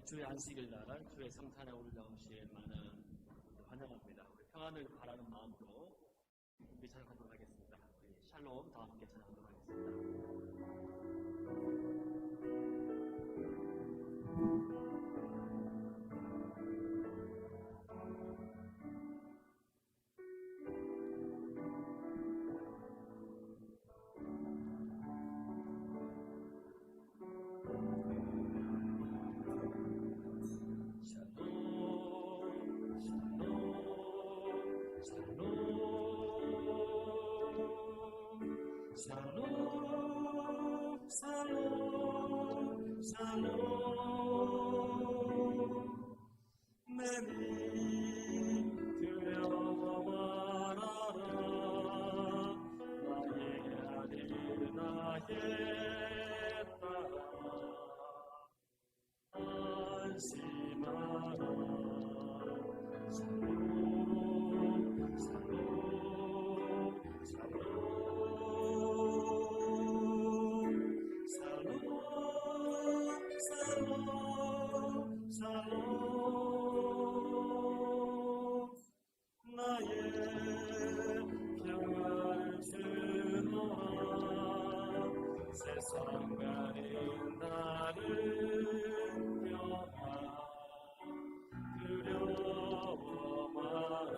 주의 안식일 날, 주의 성탄에 올라오신 많은 환영합니다. 우리 평안을 바라는 마음으로 우리 찬양하도록 하겠습니다. 우리 샬롬 다 함께 찬양하도록 하겠습니다. 샬롬, 샬롬, 샬롬. 내니 두려워하라. 나의 아들 나의 딸아 안심하라. 샬롬, 샬롬, 샬롬. 나의 평안을 주노라. 세상 가린 나를 평안 두려워 마라.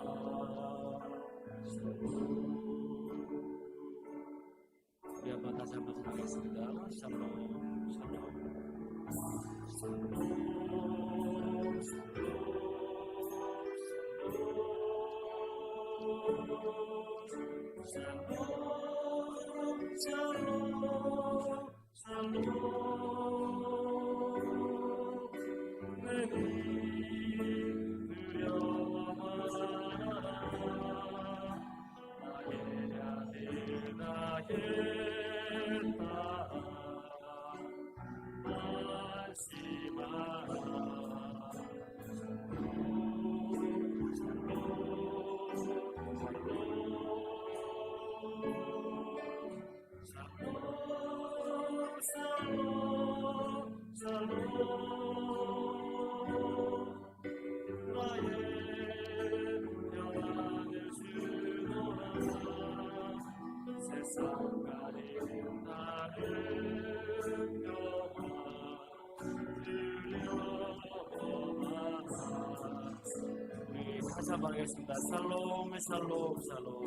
우리 한번 다시 한번 하겠습니다. 샬롬, 샬롬. 샬롬, 샬롬, 샬롬, 샬롬. 내니 두려워하라. 나의 아들 나의 딸아 안심하라. 세상 가린 나를 두려워하라. 우리 다시 한번 하겠습니다. 샬롬, 샬롬, 샬롬.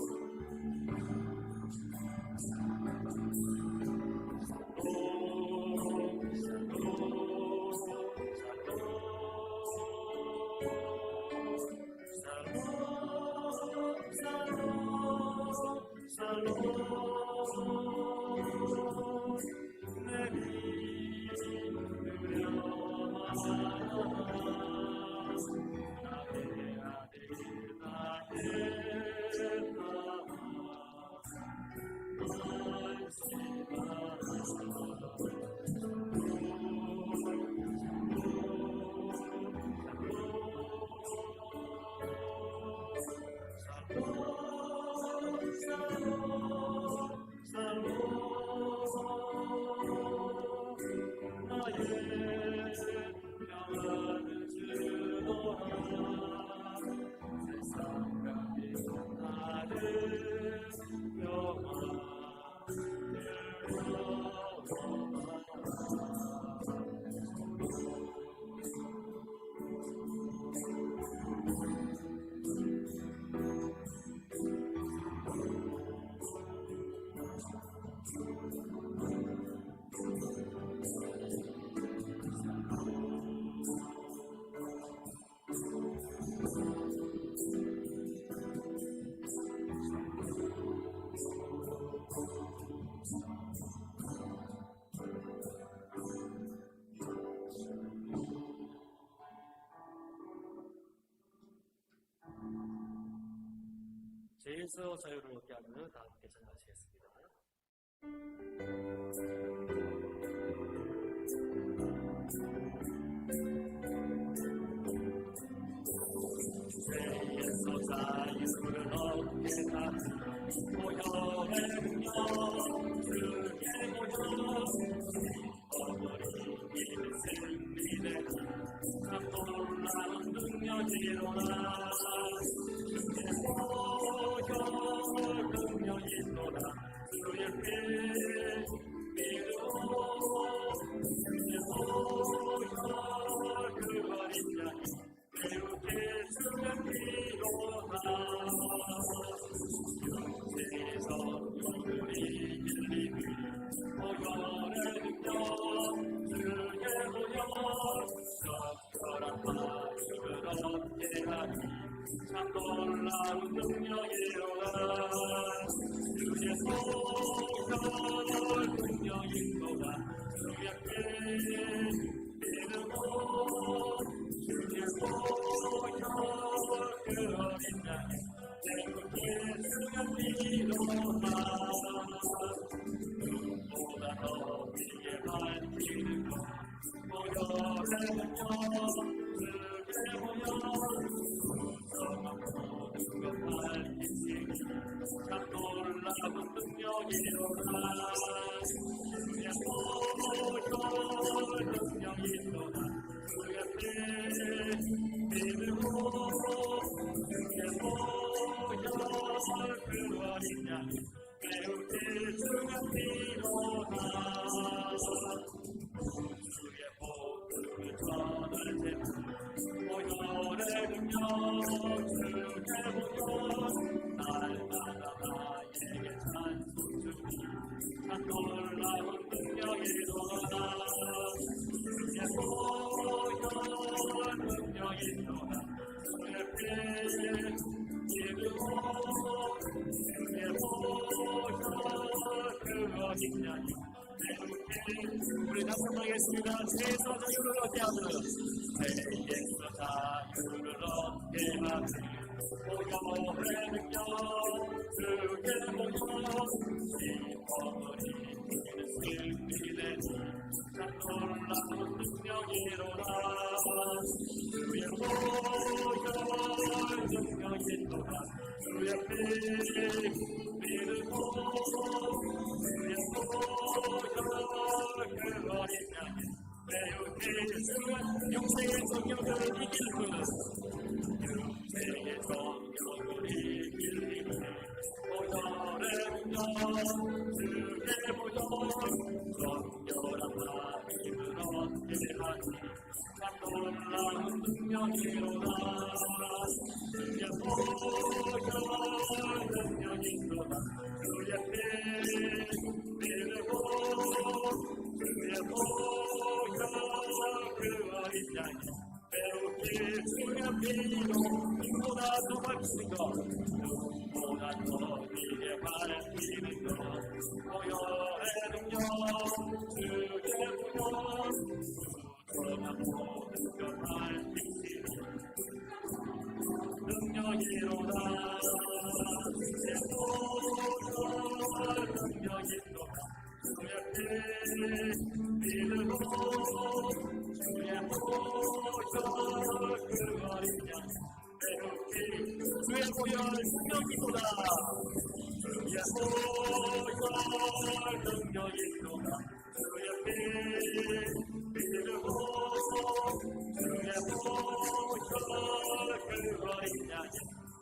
죄에서 자유를 얻게 하면 다 함께 찬양하시겠습니다. 죄에서 자유를 얻게 하는 모여행여 주의 모여 어머니 승리되는 참 놀라운 능력이로다. 주의 보혈 능력이로다. 주의 피 믿음으로 주의 보혈 그 어린 양이 배우게 주는 피로다. 육체에서 우리 길리니 보혈의 능력 주의 보혈 적절한 마음을 얻게 하니 참 놀라운 능력이로다. 주의 보혈 능력이로다. 주의 피 믿음으로 주의 보혈 그 어린 양이 배우게 주는 피로다. 눈보다 더 위에 밝히는 것 보혈의 능력 주의 보혈 무성한 모든 것 밝히시니 참 놀라운 능력이로다. 주의 보혈 능력이로다. 주의 피 믿음으로 주의 보혈 그 어린 양이 배우게 주는 피로다. 주의 복음을 전할 때만 보혈의 능력 주의 보혈 날마다 나에게 찬송 주니 참 놀라운 능력이로다. 주의 보혈 능력이로다. 주의 피 믿음으로 주의 보혈 그 어린 양이 우리 답답하겠습니다. 죄에서 자유를 얻게 하는 죄에서 자유를 얻게 하는 보혈의 능력 주의 보혈 시험을 이기는 승리되니 참 놀라운 능력이로다. 주의 보혈 능력이로다. 주의 피 믿음으로 주의 보혈 그 어린 양이 배우게 주는 영생의 정령을 이길 분 영생의 정령을 이길 힘 보혈의 능력 주의 보혈 정결한 마음을 얻게 하니 참 놀라운 능력이로다. 주의 보혈 능력이로다. 주의 피 믿음으로 주의 보혈 그 어린 양이 배우게 주의 피로 눈보다 더 밝히는 것 눈보다 더 위에 밝히는 것 보혈의 능력 주의 보혈 무성한 모든 것 밝히시니 능력이로다. 주의 보혈 능력이로다. 주의 피 믿음으로 주의 보혈 그 어린 양 배우기 주의 보혈 능력이로다. 주의 보혈 능력이로다. 주의 피 믿음으로 주의 보혈 그 어린 양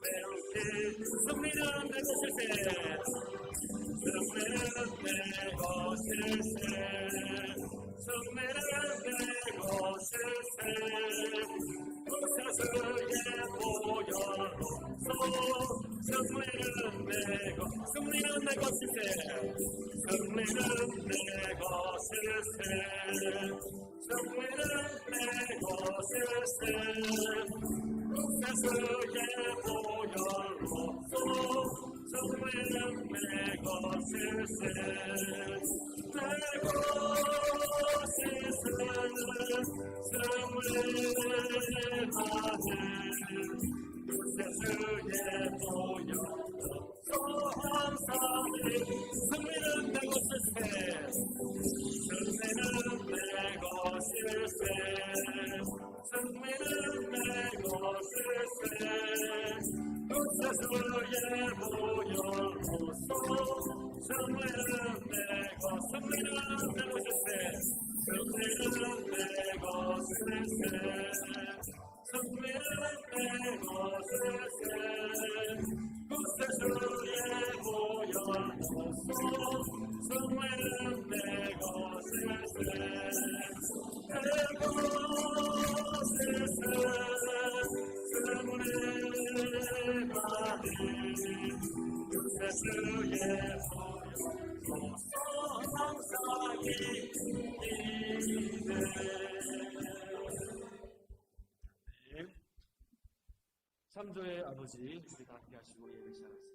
배우기 승리는 내 것일세. 승리는 내 것일세. 승리는 내 것일세. 세상의 보혈로 승리는 내 것일세. 승리는 내 것일세. 승리는 내 것일세. 세상의 보혈로 승리는 내 것일세. 내 것일세. 승리하는 세상의 보혈로 항상히 승리는 내 것일세. 승리는 내 것일세. 승리는 내 것일세. 세상의 보혈로서 승리는 내 것일세. 승리는 내 것. 창조의 아버지, 우리 다 함께 하시고 예배 시작하겠습니다.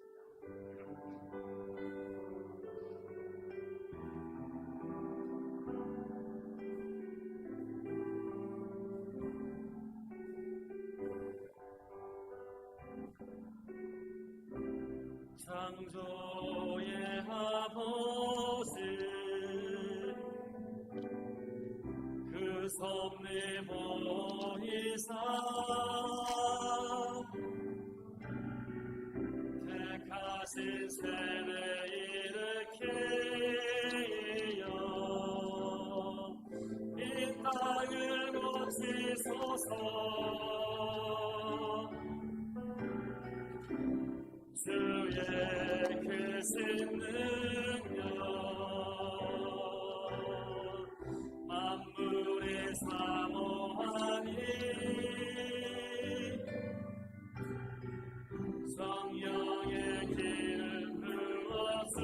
창조의 아버지, 그 섭리 보이사 택하신 세례 일으키여 이 땅을 고치소서. 주의 크신 능력 만물이 사모하니 성령의 기름 부어주사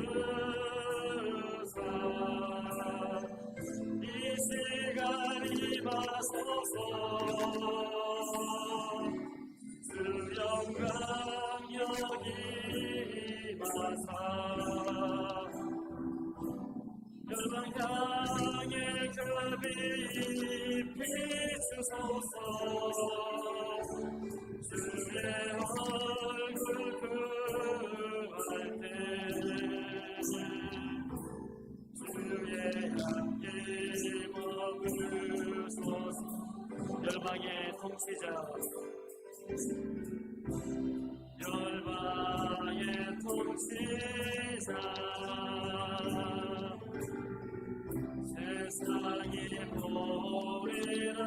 이 시간 임하소서. 주 영광 여기 마사 열방 향해 급이 비추소서. 주의 얼굴 구할 때 주의 향기 머무소서. 열방의 통치자 열방의 통치자 세상이 보리라.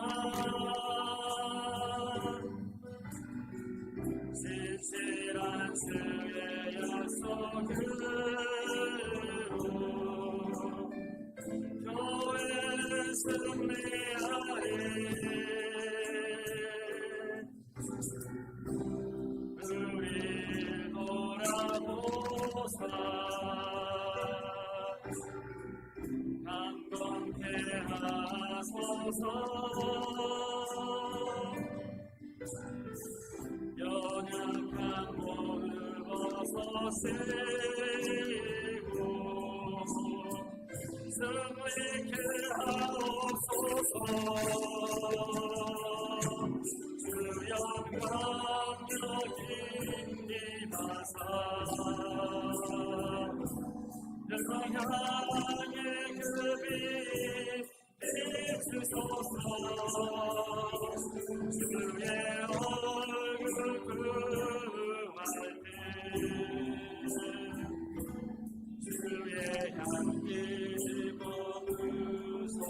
진실한 주의 약속으로 교회는 승리하리. 우리 돌아보사 감동케 하소서. 연약한 몸을 벗어세고 승리케 하옵소서. 주 영광 여기 임하사 열방 향해 급이 비추소서. 주의 얼굴 구할 때 주의 향기 머무소서.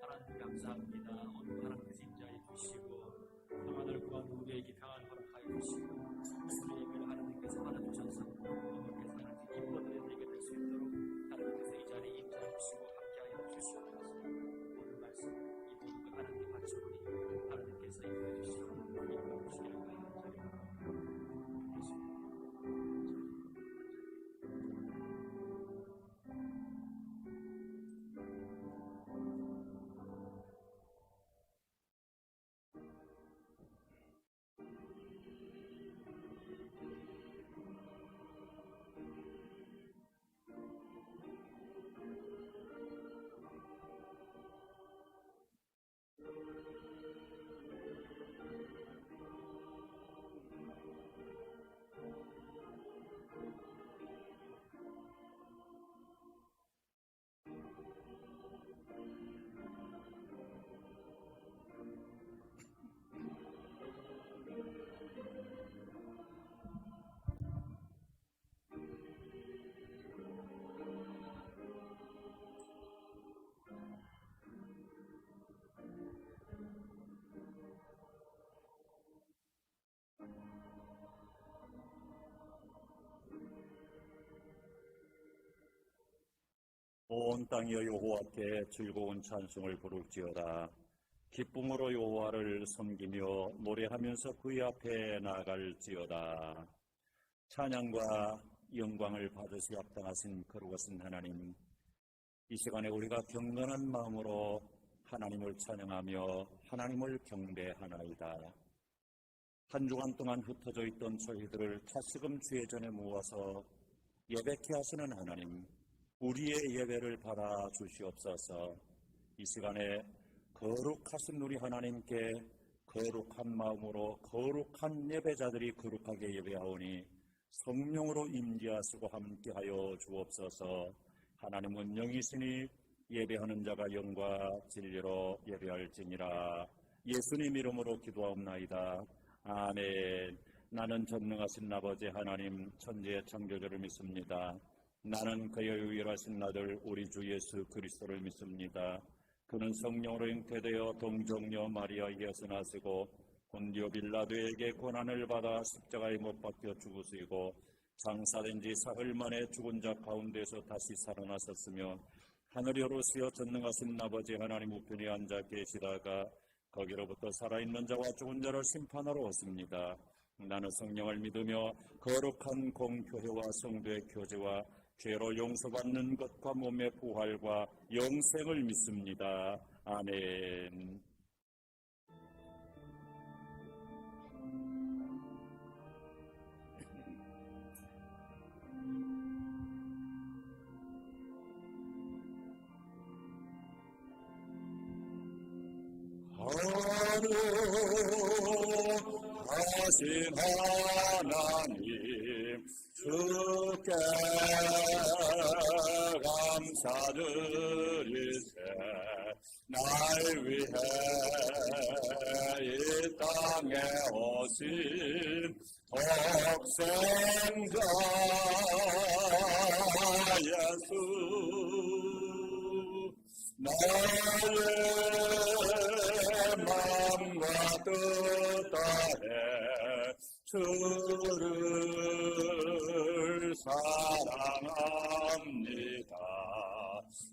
하나님 감사합니다. 오늘 하나님께서 임자해 주시고 평안을 구한 우리에게 평안을 허락하여 주시고 우리 예배를 하나님께서 받아주셔서 어머니께서 하나님 기뻐드리는 예배 될 수 있도록 하나님께서 이 자리에 임자해 주시고 함께하여 주시옵소서. 오늘 말씀 이 모든 걸 하나님께 바쳐보니 하나님께서 인도해 주시고 인도해 주시기를 바라는 자리에 온 땅이 여호와께 즐거운 찬송을 부를지어다. 기쁨으로 여호와를 섬기며 노래하면서 그의 앞에 나아갈지어다. 찬양과 영광을 받으시 합당하신 거룩하신 하나님, 이 시간에 우리가 경건한 마음으로 하나님을 찬양하며 하나님을 경배하나이다. 한 주간 동안 흩어져 있던 저희들을 다시금 주의 전에 모아서 예배케 하시는 하나님, 우리의 예배를 받아 주시옵소서. 이 시간에 거룩하신 우리 하나님께 거룩한 마음으로 거룩한 예배자들이 거룩하게 예배하오니 성령으로 임재하시고 함께하여 주옵소서. 하나님은 영이시니 예배하는 자가 영과 진리로 예배할지니라. 예수님 이름으로 기도하옵나이다. 아멘. 나는 전능하신 아버지 하나님 천지의 창조주를 믿습니다. 나는 그의 유일하신 아들 우리 주 예수 그리스도를 믿습니다. 그는 성령으로 잉태되어 동정녀 마리아에게서 나시고 본디오 빌라도에게 고난을 받아 십자가에 못 박혀 죽으시고 장사된 지 사흘 만에 죽은 자 가운데서 다시 살아나셨으며 하늘에 오르시어 전능하신 아버지 하나님 우편에 앉아 계시다가 거기로부터 살아있는 자와 죽은 자를 심판하러 오십니다. 나는 성령을 믿으며 거룩한 공교회와 성도의 교제와 죄로 용서받는 것과 몸의 부활과 영생을 믿습니다. 아멘. 거룩하신 하나님 주께 감사드리세. 날 위해 이 땅에 오신 독생자 예수, 나의 마음과 뜻 다해 주를 사랑합니다.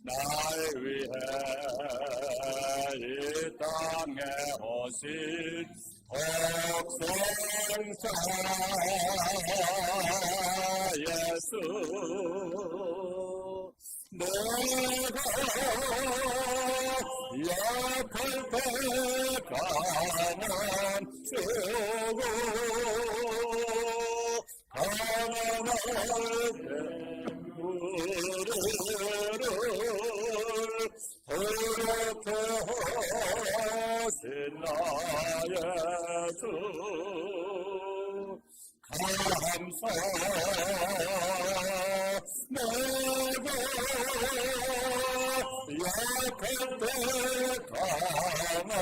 날 위해 이 땅에 오신 독생자 예수, 내가 약할 때 가난 주고 가난할 때 우리를 그렇게 하신 나의 주 감사. 내가 약할 때 가난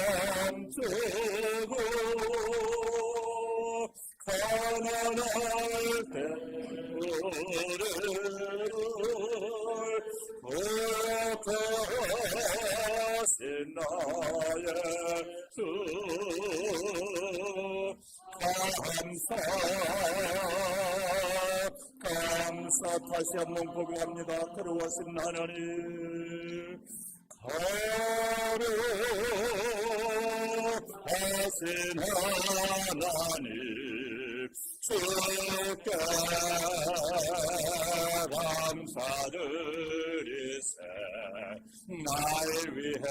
주고 가난할 때 우리를 구하신 나의 주 감사. 다시 한번 고백합니다. 거룩하신 하나님, 거룩하신 하나님 주께 감사드리세. 날 위해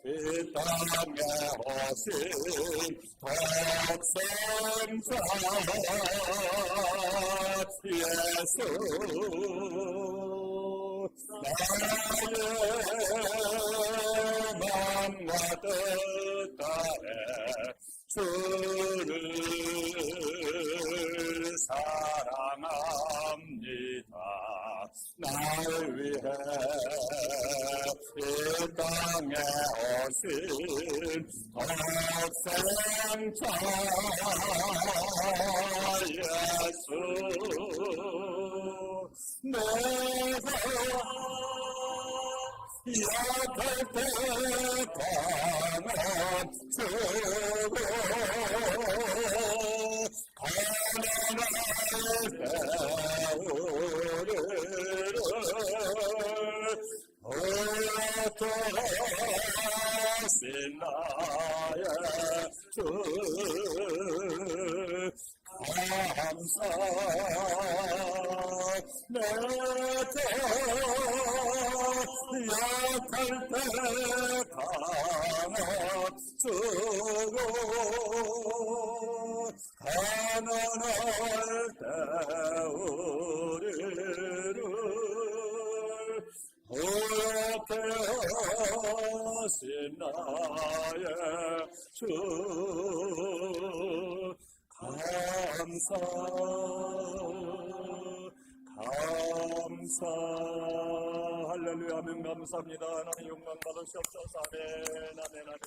이 땅에 오신 독생자 예수, 나의 마음과 뜻 다해 주를 사랑합니다. 날 위해 이 땅에 오신 독생자 예수, 내가 약할 때 강한 주고 가난할 때 우리를 내가 약할 때 감아주고 가난할 때 우리를 허락해 하신 나의 주 감사 할렐루야 아멘 감사합니다. 하나님 영광 받으시옵소서. 아멘 아멘 아멘.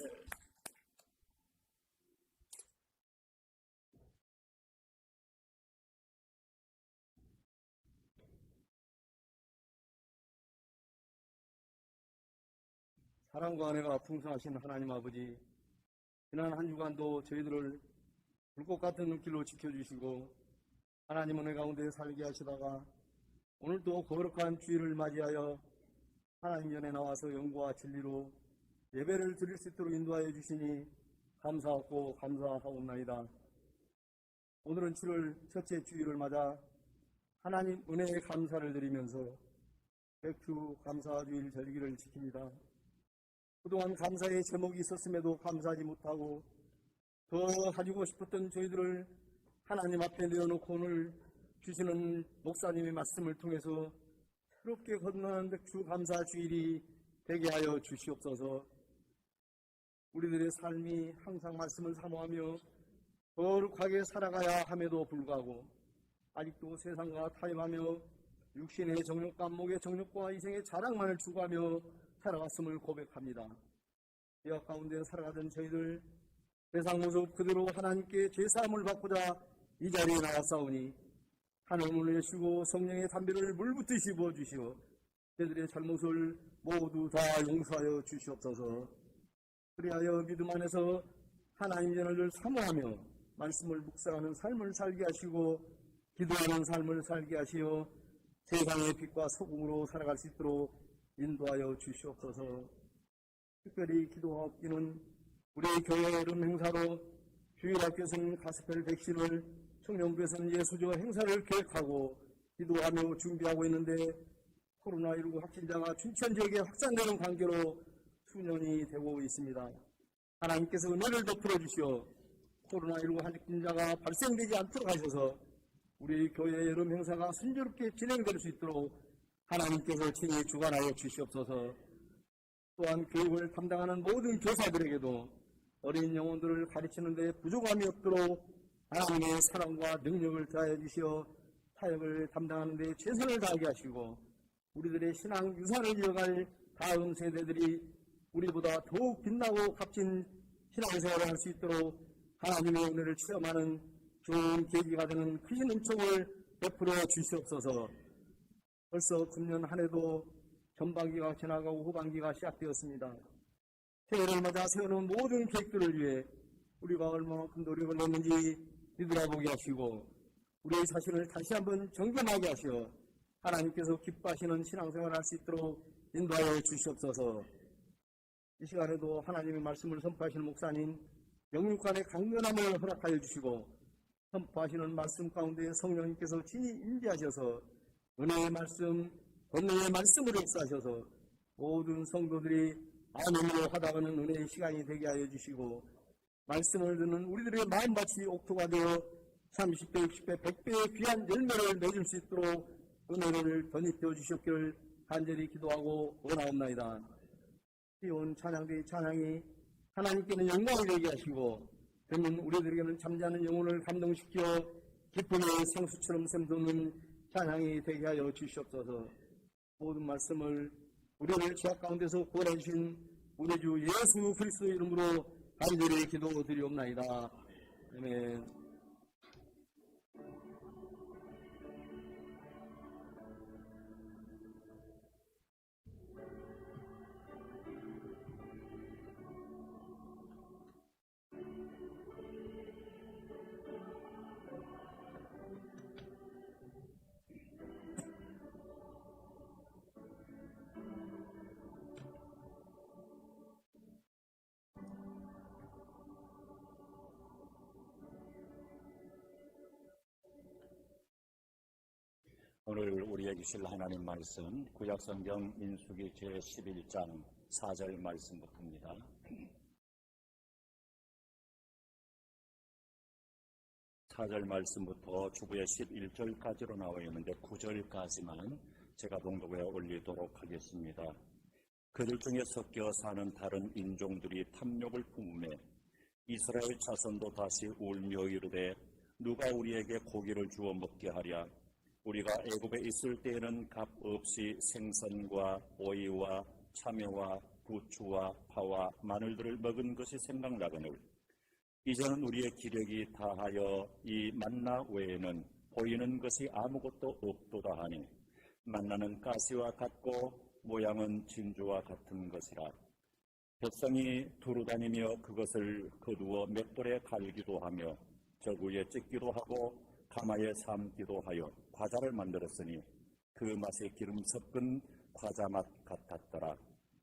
사랑과 은혜가 풍성하신 하나님 아버지, 지난 한 주간도 저희들을 불꽃 같은 눈길로 지켜주시고 하나님 은혜 가운데 살게 하시다가 오늘도 거룩한 주일을 맞이하여 하나님 전에 나와서 영과 진리로 예배를 드릴 수 있도록 인도하여 주시니 감사하고 감사하옵나이다. 오늘은 7월 첫째 주일을 맞아 하나님 은혜에 감사를 드리면서 백주 감사주일 절기를 지킵니다. 그동안 감사의 제목이 있었음에도 감사하지 못하고 더 가지고 싶었던 저희들을 하나님 앞에 내어놓고 오늘 주시는 목사님의 말씀을 통해서 새롭게 건너는 백주 감사주일이 되게 하여 주시옵소서. 우리들의 삶이 항상 말씀을 사모하며 거룩하게 살아가야 함에도 불구하고 아직도 세상과 타협하며 육신의 정욕과 목의 정욕과 이생의 자랑만을 추구하며 살아갔음을 고백합니다. 죄악 가운데 살아가던 저희들 세상 모습 그대로 하나님께 제사함을 받고자 이 자리에 나왔사오니 하나님을 내시고 성령의 담배를 물붓듯이 부어주시어 저희들의 잘못을 모두 다 용서하여 주시옵소서. 그리하여 믿음 안에서 하나님 전을 사모하며 말씀을 묵상하는 삶을 살게 하시고 기도하는 삶을 살게 하시어 세상의 빛과 소금으로 살아갈 수 있도록 인도하여 주시옵소서. 특별히 기도하옵기는 우리 교회 이름 행사로 주일학교에서는 가스펠 백신을, 청년부에서는 예수조 행사를 계획하고 기도하며 준비하고 있는데 코로나19 확진자가 춘천 지역에 확산되는 관계로 수년이 되고 있습니다. 하나님께서 은혜를 베풀어 주시어 코로나19 확진자가 발생되지 않도록 하셔서 우리 교회 여름 행사가 순조롭게 진행될 수 있도록 하나님께서 친히 주관하여 주시옵소서. 또한 교육을 담당하는 모든 교사들에게도 어린 영혼들을 가르치는 데 부족함이 없도록 하나님의 사랑과 능력을 더하여 주시어 사역을 담당하는 데 최선을 다하게 하시고 우리들의 신앙 유산을 이어갈 다음 세대들이 우리보다 더욱 빛나고 값진 신앙생활을 할 수 있도록 하나님의 은혜를 체험하는 좋은 계기가 되는 크신 은총을 베풀어 주시옵소서. 벌써 금년 한 해도 전반기가 지나가고 후반기가 시작되었습니다. 새해를 맞아 세우는 모든 계획들을 위해 우리가 얼마만큼 노력을 했는지 뒤돌아보게 하시고 우리의 자신을 다시 한번 점검하게 하시어 하나님께서 기뻐하시는 신앙생활을 할 수 있도록 인도하여 주시옵소서. 이 시간에도 하나님의 말씀을 선포하시는 목사님 영육간의 강건함을 허락하여 주시고 선포하시는 말씀 가운데 성령님께서 친히 임재하셔서 은혜의 말씀, 권능의 말씀으로 역사하셔서 모든 성도들이 아멘으로 하다가는 은혜의 시간이 되게 하여 주시고 말씀을 듣는 우리들의 마음밭이 옥토가 되어 30배, 60배, 100배의 귀한 열매를 맺을 수 있도록 은혜를 덧입혀 주셨기를 간절히 기도하고 원하옵나이다. 띄운 찬양대의 찬양이 하나님께는 영광을 되게 하시고 때문 우리들에게는 잠자는 영혼을 감동시켜 기쁨의 생수처럼 샘솟는 찬양이 되게 하여 주시옵소서. 모든 말씀을 우리를 죄악 가운데서 구원해 주신 우리 주 예수 그리스도의 이름으로 간절히 기도드리옵나이다. 아멘. 오늘 우리에게 주실 하나님 말씀 구약성경 민수기 제11장 4절 말씀부터입니다. 4절 말씀부터 주부의 11절까지로 나와 있는데 9절까지만 제가 봉독에 올리도록 하겠습니다. 그들 중에 섞여 사는 다른 인종들이 탐욕을 품으며 이스라엘 자손도 다시 울며 이르되 누가 우리에게 고기를 주어 먹게 하랴. 우리가 애굽에 있을 때에는 값 없이 생선과 오이와 참외와 부추와 파와 마늘들을 먹은 것이 생각나거늘 이제는 우리의 기력이 다하여 이 만나 외에는 보이는 것이 아무것도 없도다 하니 만나는 가시와 같고 모양은 진주와 같은 것이라. 백성이 두루다니며 그것을 거두어 맷돌에 갈기도 하며 저구에 찢기도 하고 가마에 삶기도 하여 과자를 만들었으니 그 맛이 기름 섞은 과자 맛 같았더라.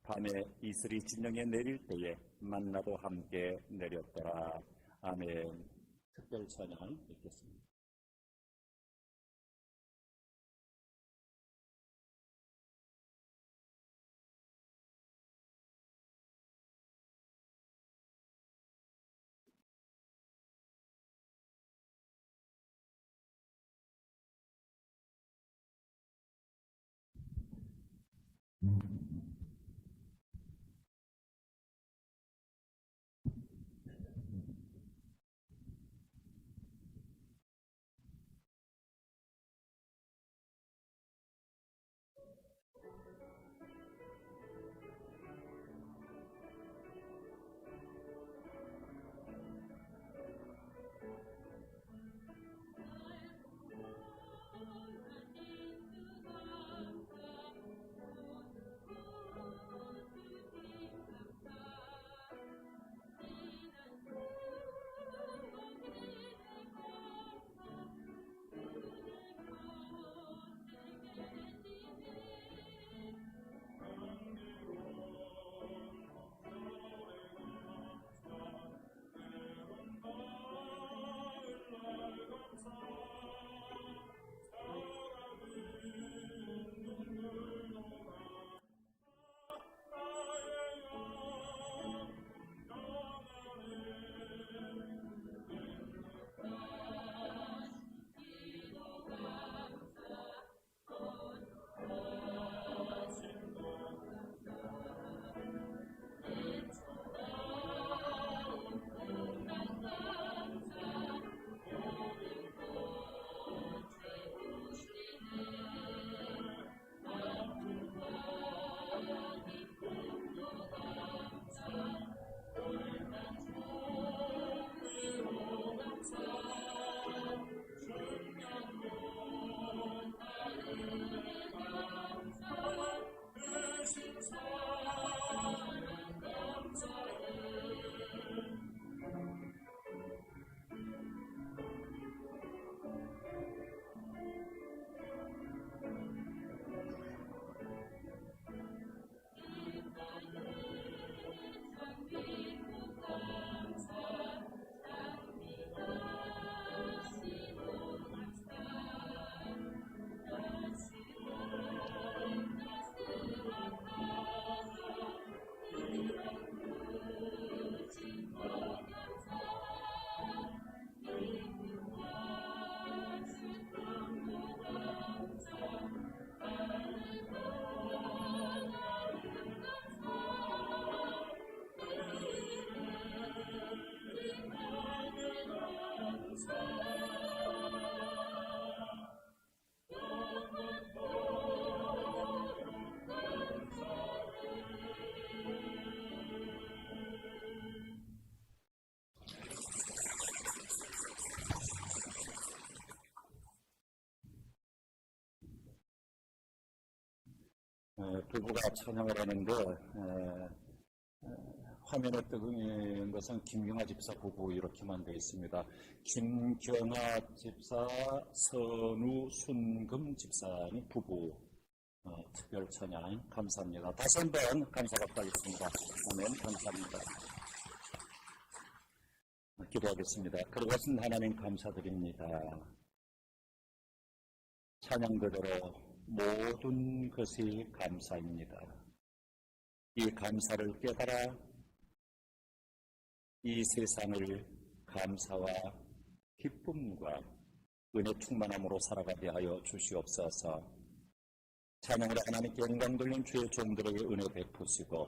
밤에 이슬이 진영에 내릴 때에 만나도 함께 내렸더라. 아멘. 특별 찬양 읽겠습니다. 부부가 찬양을 하는데 화면에 뜨는 것은 김경아 집사 부부 이렇게만 되어 있습니다. 김경아 집사, 선우, 순금 집사님 부부 특별 찬양 감사합니다. 다시 한번 감사 받겠습니다. 아멘. 감사합니다. 기도하겠습니다. 그러고신 하나님 감사드립니다. 찬양 그대로 모든 것이 감사입니다. 이 감사를 깨달아 이 세상을 감사와 기쁨과 은혜 충만함으로 살아가게 하여 주시옵소서. 찬양으로 하나님께 영광 돌린 주의 종들에게 은혜 베푸시고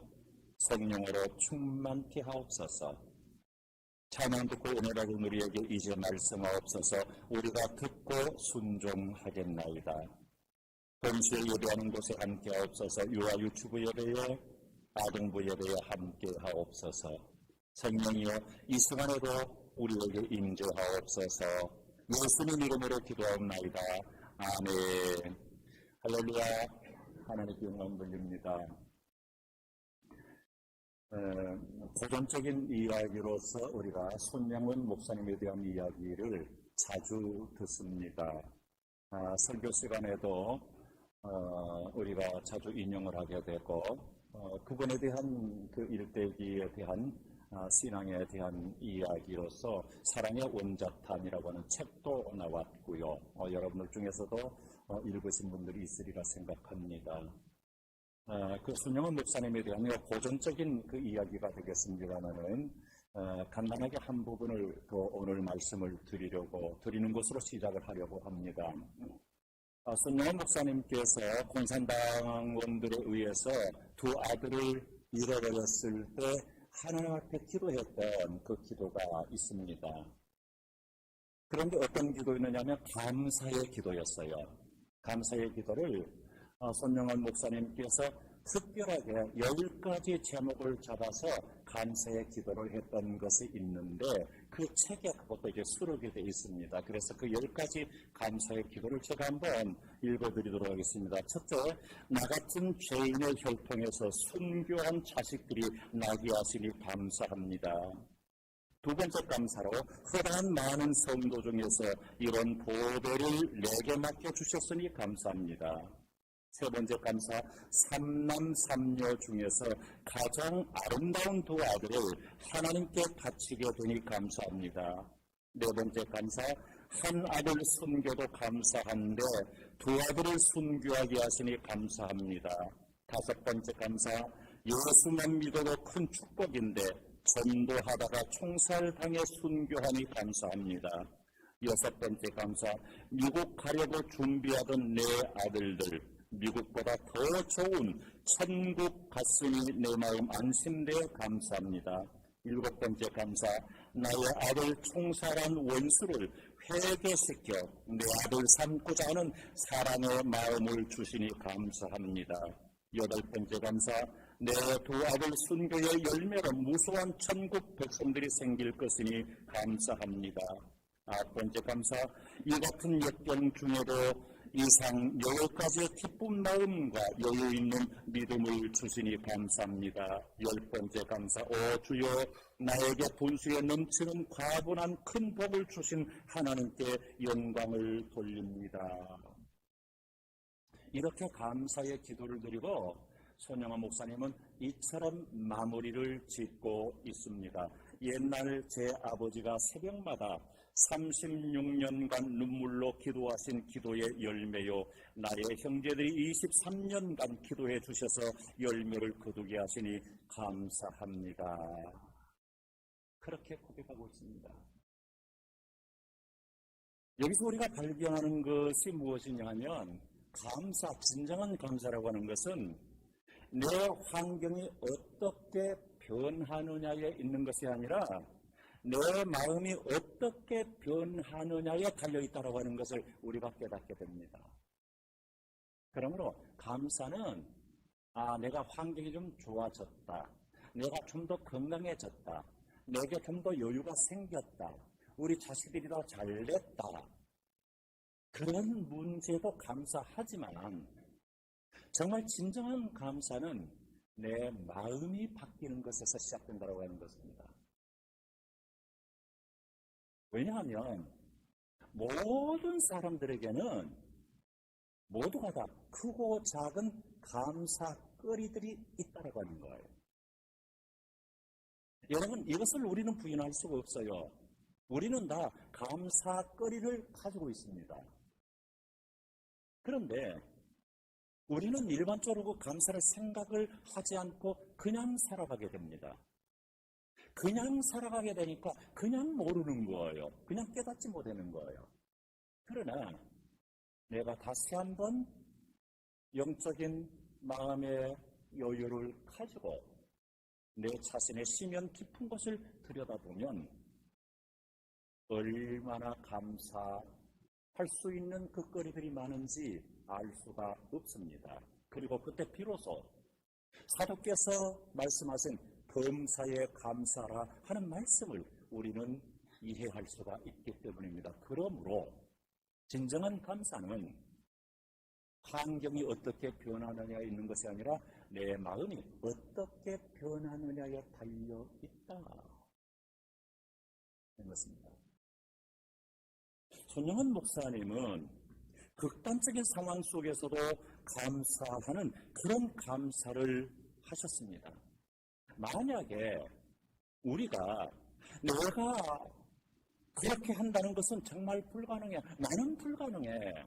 성령으로 충만케 하옵소서. 찬양 듣고 은혜 받은 우리에게 이제 말씀하옵소서. 우리가 듣고 순종하겠나이다. 동시에 예배하는 곳에 함께 하옵소서. 유아 유치부 예배에 아동부 예배에 함께 하옵소서. 성령이여 이 시간에도 우리에게 임재하옵소서. 예수님 이름으로 기도하옵나이다. 아멘. 할렐루야. 하나님께 영광 돌립니다. 고전적인 이야기로서 우리가 손양원 목사님에 대한 이야기를 자주 듣습니다. 설교 시간에도 우리가 자주 인용을 하게 되고 그분에 대한 그 일대기에 대한 신앙에 대한 이야기로서 사랑의 원자탄이라고 하는 책도 나왔고요. 여러분들 중에서도 읽으신 분들이 있으리라 생각합니다. 그 손영원 목사님에 대한 고전적인 그 이야기가 되겠습니다만은 간단하게 한 부분을 더 오늘 말씀을 드리는 것으로 시작을 하려고 합니다. 손영원 목사님께서 공산당원들에 의해서 두 아들을 잃어버렸을 때 하나님 앞에 기도했던 그 기도가 있습니다. 그런데 어떤 기도였느냐면 감사의 기도였어요. 감사의 기도를 손영원 목사님께서 특별하게 10가지 제목을 잡아서 감사의 기도를 했던 것이 있는데 그 책에 그것도 이제 수록이 되어 있습니다. 그래서 그 10가지 감사의 기도를 제가 한번 읽어드리도록 하겠습니다. 첫째, 나 같은 죄인의 혈통에서 순교한 자식들이 나게 하시니 감사합니다. 두 번째 감사로 흔한 많은 성도 중에서 이런 보배를 내게 맡겨주셨으니 감사합니다. 세 번째 감사, 삼남삼녀 중에서 가장 아름다운 두 아들을 하나님께 바치게 되니 감사합니다. 네 번째 감사, 한 아들 순교도 감사한데 두 아들을 순교하게 하시니 감사합니다. 다섯 번째 감사, 예수만 믿어도 큰 축복인데 전도하다가 총살당해 순교하니 감사합니다. 여섯 번째 감사, 미국 가려고 준비하던 내 아들들 미국보다 더 좋은 천국 갔으니 내 마음 안심되어 감사합니다. 일곱 번째 감사, 나의 아들 총살한 원수를 회개시켜 내 아들 삼고자 하는 사랑의 마음을 주시니 감사합니다. 여덟 번째 감사, 내 두 아들 순교의 열매로 무수한 천국 백성들이 생길 것이니 감사합니다. 아홉 번째 감사, 이 같은 역경 중에도 이상 10가지의 기쁜 마음과 여유 있는 믿음을 주시니 감사합니다. 열 번째 감사, 오 주여 나에게 분수에 넘치는 과분한 큰 복을 주신 하나님께 영광을 돌립니다. 이렇게 감사의 기도를 드리고 손영원 목사님은 이처럼 마무리를 짓고 있습니다. 옛날 제 아버지가 새벽마다 36년간 눈물로 기도하신 기도의 열매요, 나의 형제들이 23년간 기도해 주셔서 열매를 거두게 하시니 감사합니다. 그렇게 고백하고 있습니다. 여기서 우리가 발견하는 것이 무엇이냐 하면 감사, 진정한 감사라고 하는 것은 내 환경이 어떻게 변하느냐에 있는 것이 아니라 내 마음이 어떻게 변하느냐에 달려있다고 하는 것을 우리가 깨닫게 됩니다. 그러므로 감사는 내가 환경이 좀 좋아졌다, 내가 좀 더 건강해졌다, 내게 좀 더 여유가 생겼다, 우리 자식들이 더 잘됐다, 그런 문제도 감사하지만 정말 진정한 감사는 내 마음이 바뀌는 것에서 시작된다고 하는 것입니다. 왜냐하면 모든 사람들에게는 모두가 다 크고 작은 감사거리들이 있다고 하는 거예요. 여러분, 이것을 우리는 부인할 수가 없어요. 우리는 다 감사거리를 가지고 있습니다. 그런데 우리는 일반적으로 그 감사를 생각을 하지 않고 그냥 살아가게 됩니다. 그냥 살아가게 되니까 그냥 모르는 거예요. 그냥 깨닫지 못하는 거예요. 그러나 내가 다시 한번 영적인 마음의 여유를 가지고 내 자신의 심연 깊은 것을 들여다보면 얼마나 감사할 수 있는 그 거리들이 많은지 알 수가 없습니다. 그리고 그때 비로소 사도께서 말씀하신 범사에 감사라 하는 말씀을 우리는 이해할 수가 있기 때문입니다. 그러므로 진정한 감사는 환경이 어떻게 변하느냐에 있는 것이 아니라 내 마음이 어떻게 변하느냐에 달려 있다 하는 것입니다. 손영은 목사님은 극단적인 상황 속에서도 감사하는 그런 감사를 하셨습니다. 만약에 우리가 내가 그렇게 한다는 것은 정말 불가능해. 나는 불가능해.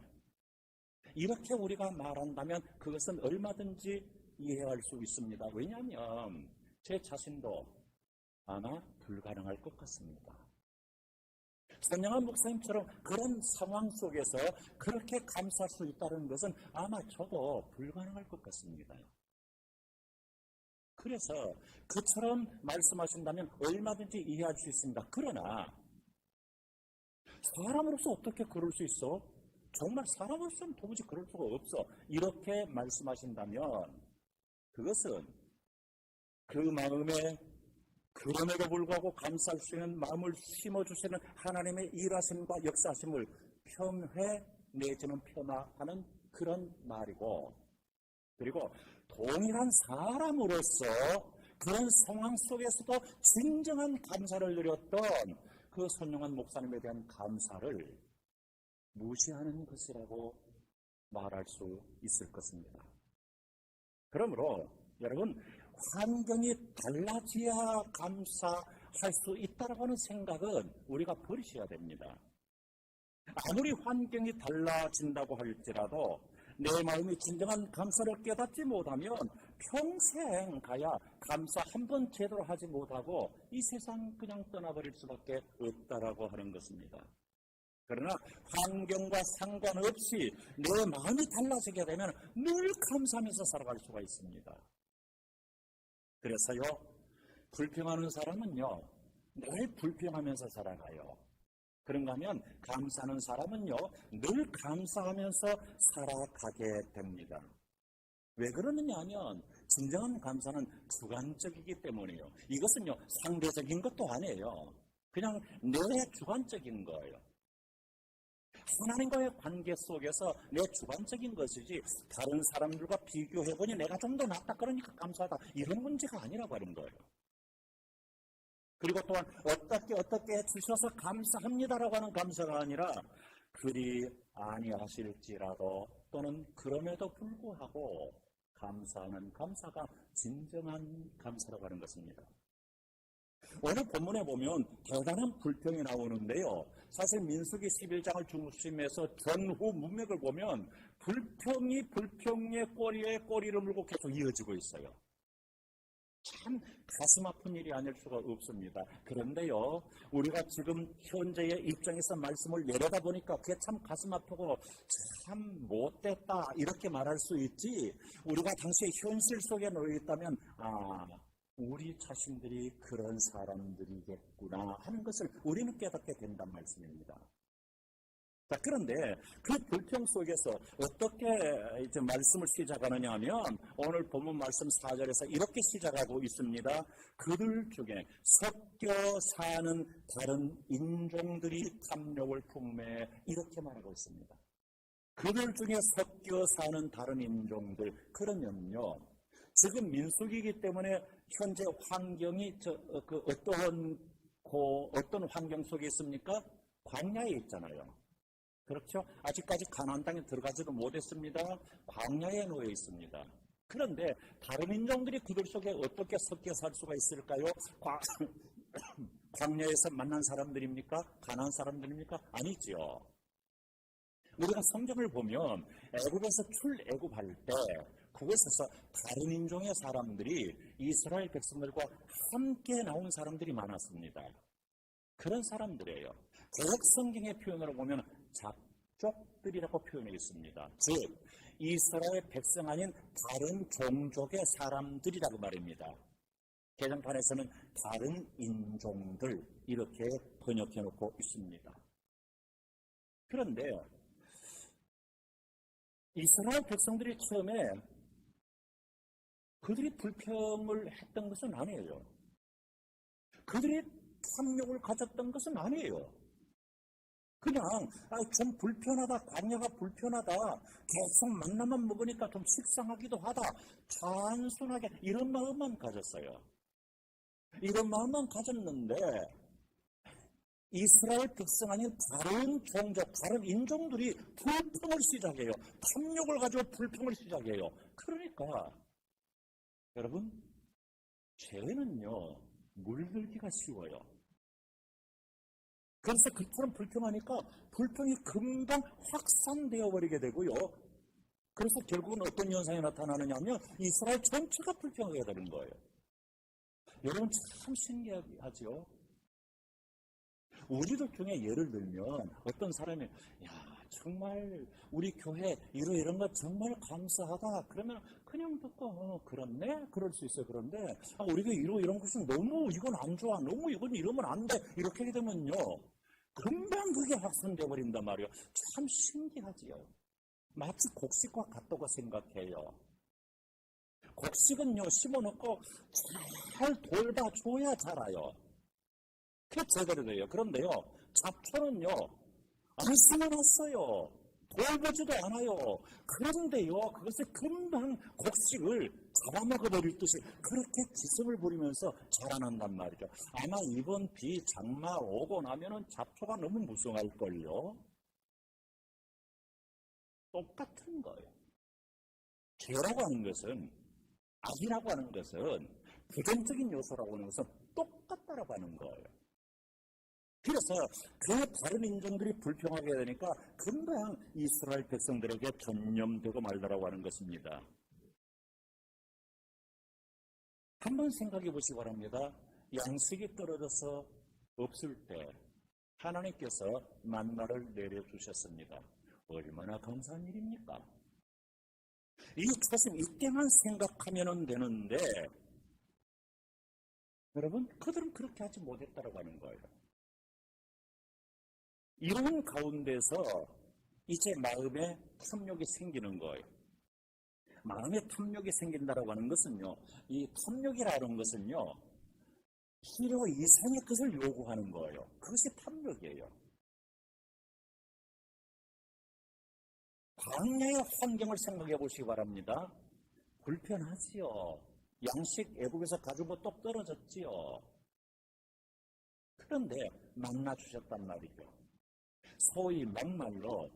이렇게 우리가 말한다면 그것은 얼마든지 이해할 수 있습니다. 왜냐하면 제 자신도 아마 불가능할 것 같습니다. 선영한 목사님처럼 그런 상황 속에서 그렇게 감사할 수 있다는 것은 아마 저도 불가능할 것 같습니다. 그래서 그처럼 말씀하신다면 얼마든지 이해할 수 있습니다. 그러나 사람으로서 어떻게 그럴 수 있어? 정말 사람으로서는 도무지 그럴 수가 없어. 이렇게 말씀하신다면 그것은 그 마음에 그럼에도 불구하고 감사할 수 있는 마음을 심어주시는 하나님의 일하심과 역사하심을 폄훼 내지는 폄하하는 그런 말이고, 그리고 동일한 사람으로서 그런 상황 속에서도 진정한 감사를 누렸던 그 선영한 목사님에 대한 감사를 무시하는 것이라고 말할 수 있을 것입니다. 그러므로 여러분, 환경이 달라져야 감사할 수 있다고 하는 생각은 우리가 버리셔야 됩니다. 아무리 환경이 달라진다고 할지라도 내 마음이 진정한 감사를 깨닫지 못하면 평생 가야 감사 한 번 제대로 하지 못하고 이 세상 그냥 떠나버릴 수밖에 없다라고 하는 것입니다. 그러나 환경과 상관없이 내 마음이 달라지게 되면 늘 감사하면서 살아갈 수가 있습니다. 그래서요, 불평하는 사람은요, 늘 불평하면서 살아가요. 그런가 하면 감사하는 사람은요, 늘 감사하면서 살아가게 됩니다. 왜 그러느냐 하면 진정한 감사는 주관적이기 때문이에요. 이것은요, 상대적인 것도 아니에요. 그냥 내 주관적인 거예요. 하나님과의 관계 속에서 내 주관적인 것이지 다른 사람들과 비교해보니 내가 좀 더 낫다 그러니까 감사하다 이런 문제가 아니라고 하는 거예요. 그리고 또한 어떻게 해주셔서 감사합니다라고 하는 감사가 아니라 그리 아니하실지라도 또는 그럼에도 불구하고 감사하는 감사가 진정한 감사라고 하는 것입니다. 오늘 본문에 보면 대단한 불평이 나오는데요. 사실 민수기 11장을 중심해서 전후 문맥을 보면 불평이 불평의 꼬리에 꼬리를 물고 계속 이어지고 있어요. 참 가슴 아픈 일이 아닐 수가 없습니다. 그런데요, 우리가 지금 현재의 입장에서 말씀을 내려다 보니까 그게 참 가슴 아프고 참 못됐다 이렇게 말할 수 있지, 우리가 당시의 현실 속에 놓여 있다면 우리 자신들이 그런 사람들이겠구나 하는 것을 우리는 깨닫게 된단 말씀입니다. 자, 그런데 그 불평 속에서 어떻게 이제 말씀을 시작하느냐 하면 오늘 본문 말씀 4절에서 이렇게 시작하고 있습니다. 그들 중에 섞여 사는 다른 인종들이 탐욕을 풍매해 이렇게 말하고 있습니다. 그들 중에 섞여 사는 다른 인종들, 그러면요, 지금 민수기이기 때문에 현재 환경이 어떤 환경 속에 있습니까? 광야에 있잖아요. 그렇죠? 아직까지 가나안 땅에 들어가지도 못했습니다. 광야에 놓여 있습니다. 그런데 다른 인종들이 그들 속에 어떻게 섞여 살 수가 있을까요? 광야에서 만난 사람들입니까? 가나안 사람들입니까? 아니죠. 우리가 성경을 보면 애굽에서 출애굽할 때 그곳에서 다른 인종의 사람들이 이스라엘 백성들과 함께 나온 사람들이 많았습니다. 그런 사람들이에요. 개역 성경의 표현으로 보면 잡족들이라고 표현해 있습니다. 즉 이스라엘 백성 아닌 다른 종족의 사람들이라고 말입니다. 개정판에서는 다른 인종들 이렇게 번역해 놓고 있습니다. 그런데 이스라엘 백성들이 처음에 그들이 불평을 했던 것은 아니에요. 그들이 탐욕을 가졌던 것은 아니에요. 그냥 좀 불편하다, 광야가 불편하다, 계속 만나만 먹으니까 좀 식상하기도 하다, 단순하게 이런 마음만 가졌어요. 이런 마음만 가졌는데 이스라엘 백성 아닌 다른 종족, 다른 인종들이 불평을 시작해요. 탐욕을 가지고 불평을 시작해요. 그러니까 여러분, 죄는요 물들기가 쉬워요. 그래서 그처럼 불평하니까 불평이 금방 확산되어 버리게 되고요. 그래서 결국은 어떤 현상이 나타나느냐면 이스라엘 전체가 불평하게 되는 거예요. 여러분 참 신기하죠? 우리들 중에 예를 들면 어떤 사람이 야 정말 우리 교회 이런 거 정말 감사하다 그러면 그냥 듣고 그렇네? 그럴 수 있어요. 그런데 우리가 이런 것은 너무 이건 안 좋아. 너무 이건 이러면 안 돼. 이렇게 하게 되면요. 금방 그게 확산되어 버린단 말이에요. 참 신기하지요. 마치 곡식과 같다고 생각해요. 곡식은요 심어놓고 잘 돌봐줘야 자라요. 그게 제대로 돼요. 그런데요 잡초는요 안 심어놨어요. 돌보지도 않아요. 그런데요 그것을 금방 곡식을 잡아먹어버릴 듯이 그렇게 기습을 부리면서 자라난단 말이죠. 아마 이번 비 장마 오고 나면은 잡초가 너무 무성할걸요. 똑같은 거예요. 죄라고 하는 것은, 악이라고 하는 것은, 부정적인 요소라고 하는 것은 똑같다라고 하는 거예요. 그래서 그 다른 인종들이 불평하게 되니까 금방 이스라엘 백성들에게 전염되고 말더라고 하는 것입니다. 한번 생각해 보시기 바랍니다. 양식이 떨어져서 없을 때 하나님께서 만나를 내려주셨습니다. 얼마나 감사한 일입니까? 이것은 이때만 생각하면 되는데 여러분 그들은 그렇게 하지 못했다고 하는 거예요. 이런 가운데서 이제 마음에 탐욕이 생기는 거예요. 마음에 탐욕이 생긴다라고 하는 것은요, 이 탐욕이라는 것은요, 필요 이상의 것을 요구하는 거예요. 그것이 탐욕이에요. 광야의 환경을 생각해 보시기 바랍니다. 불편하지요. 양식 애국에서 가지고 똑 떨어졌지요. 그런데 만나 주셨단 말이죠. 소위 막말로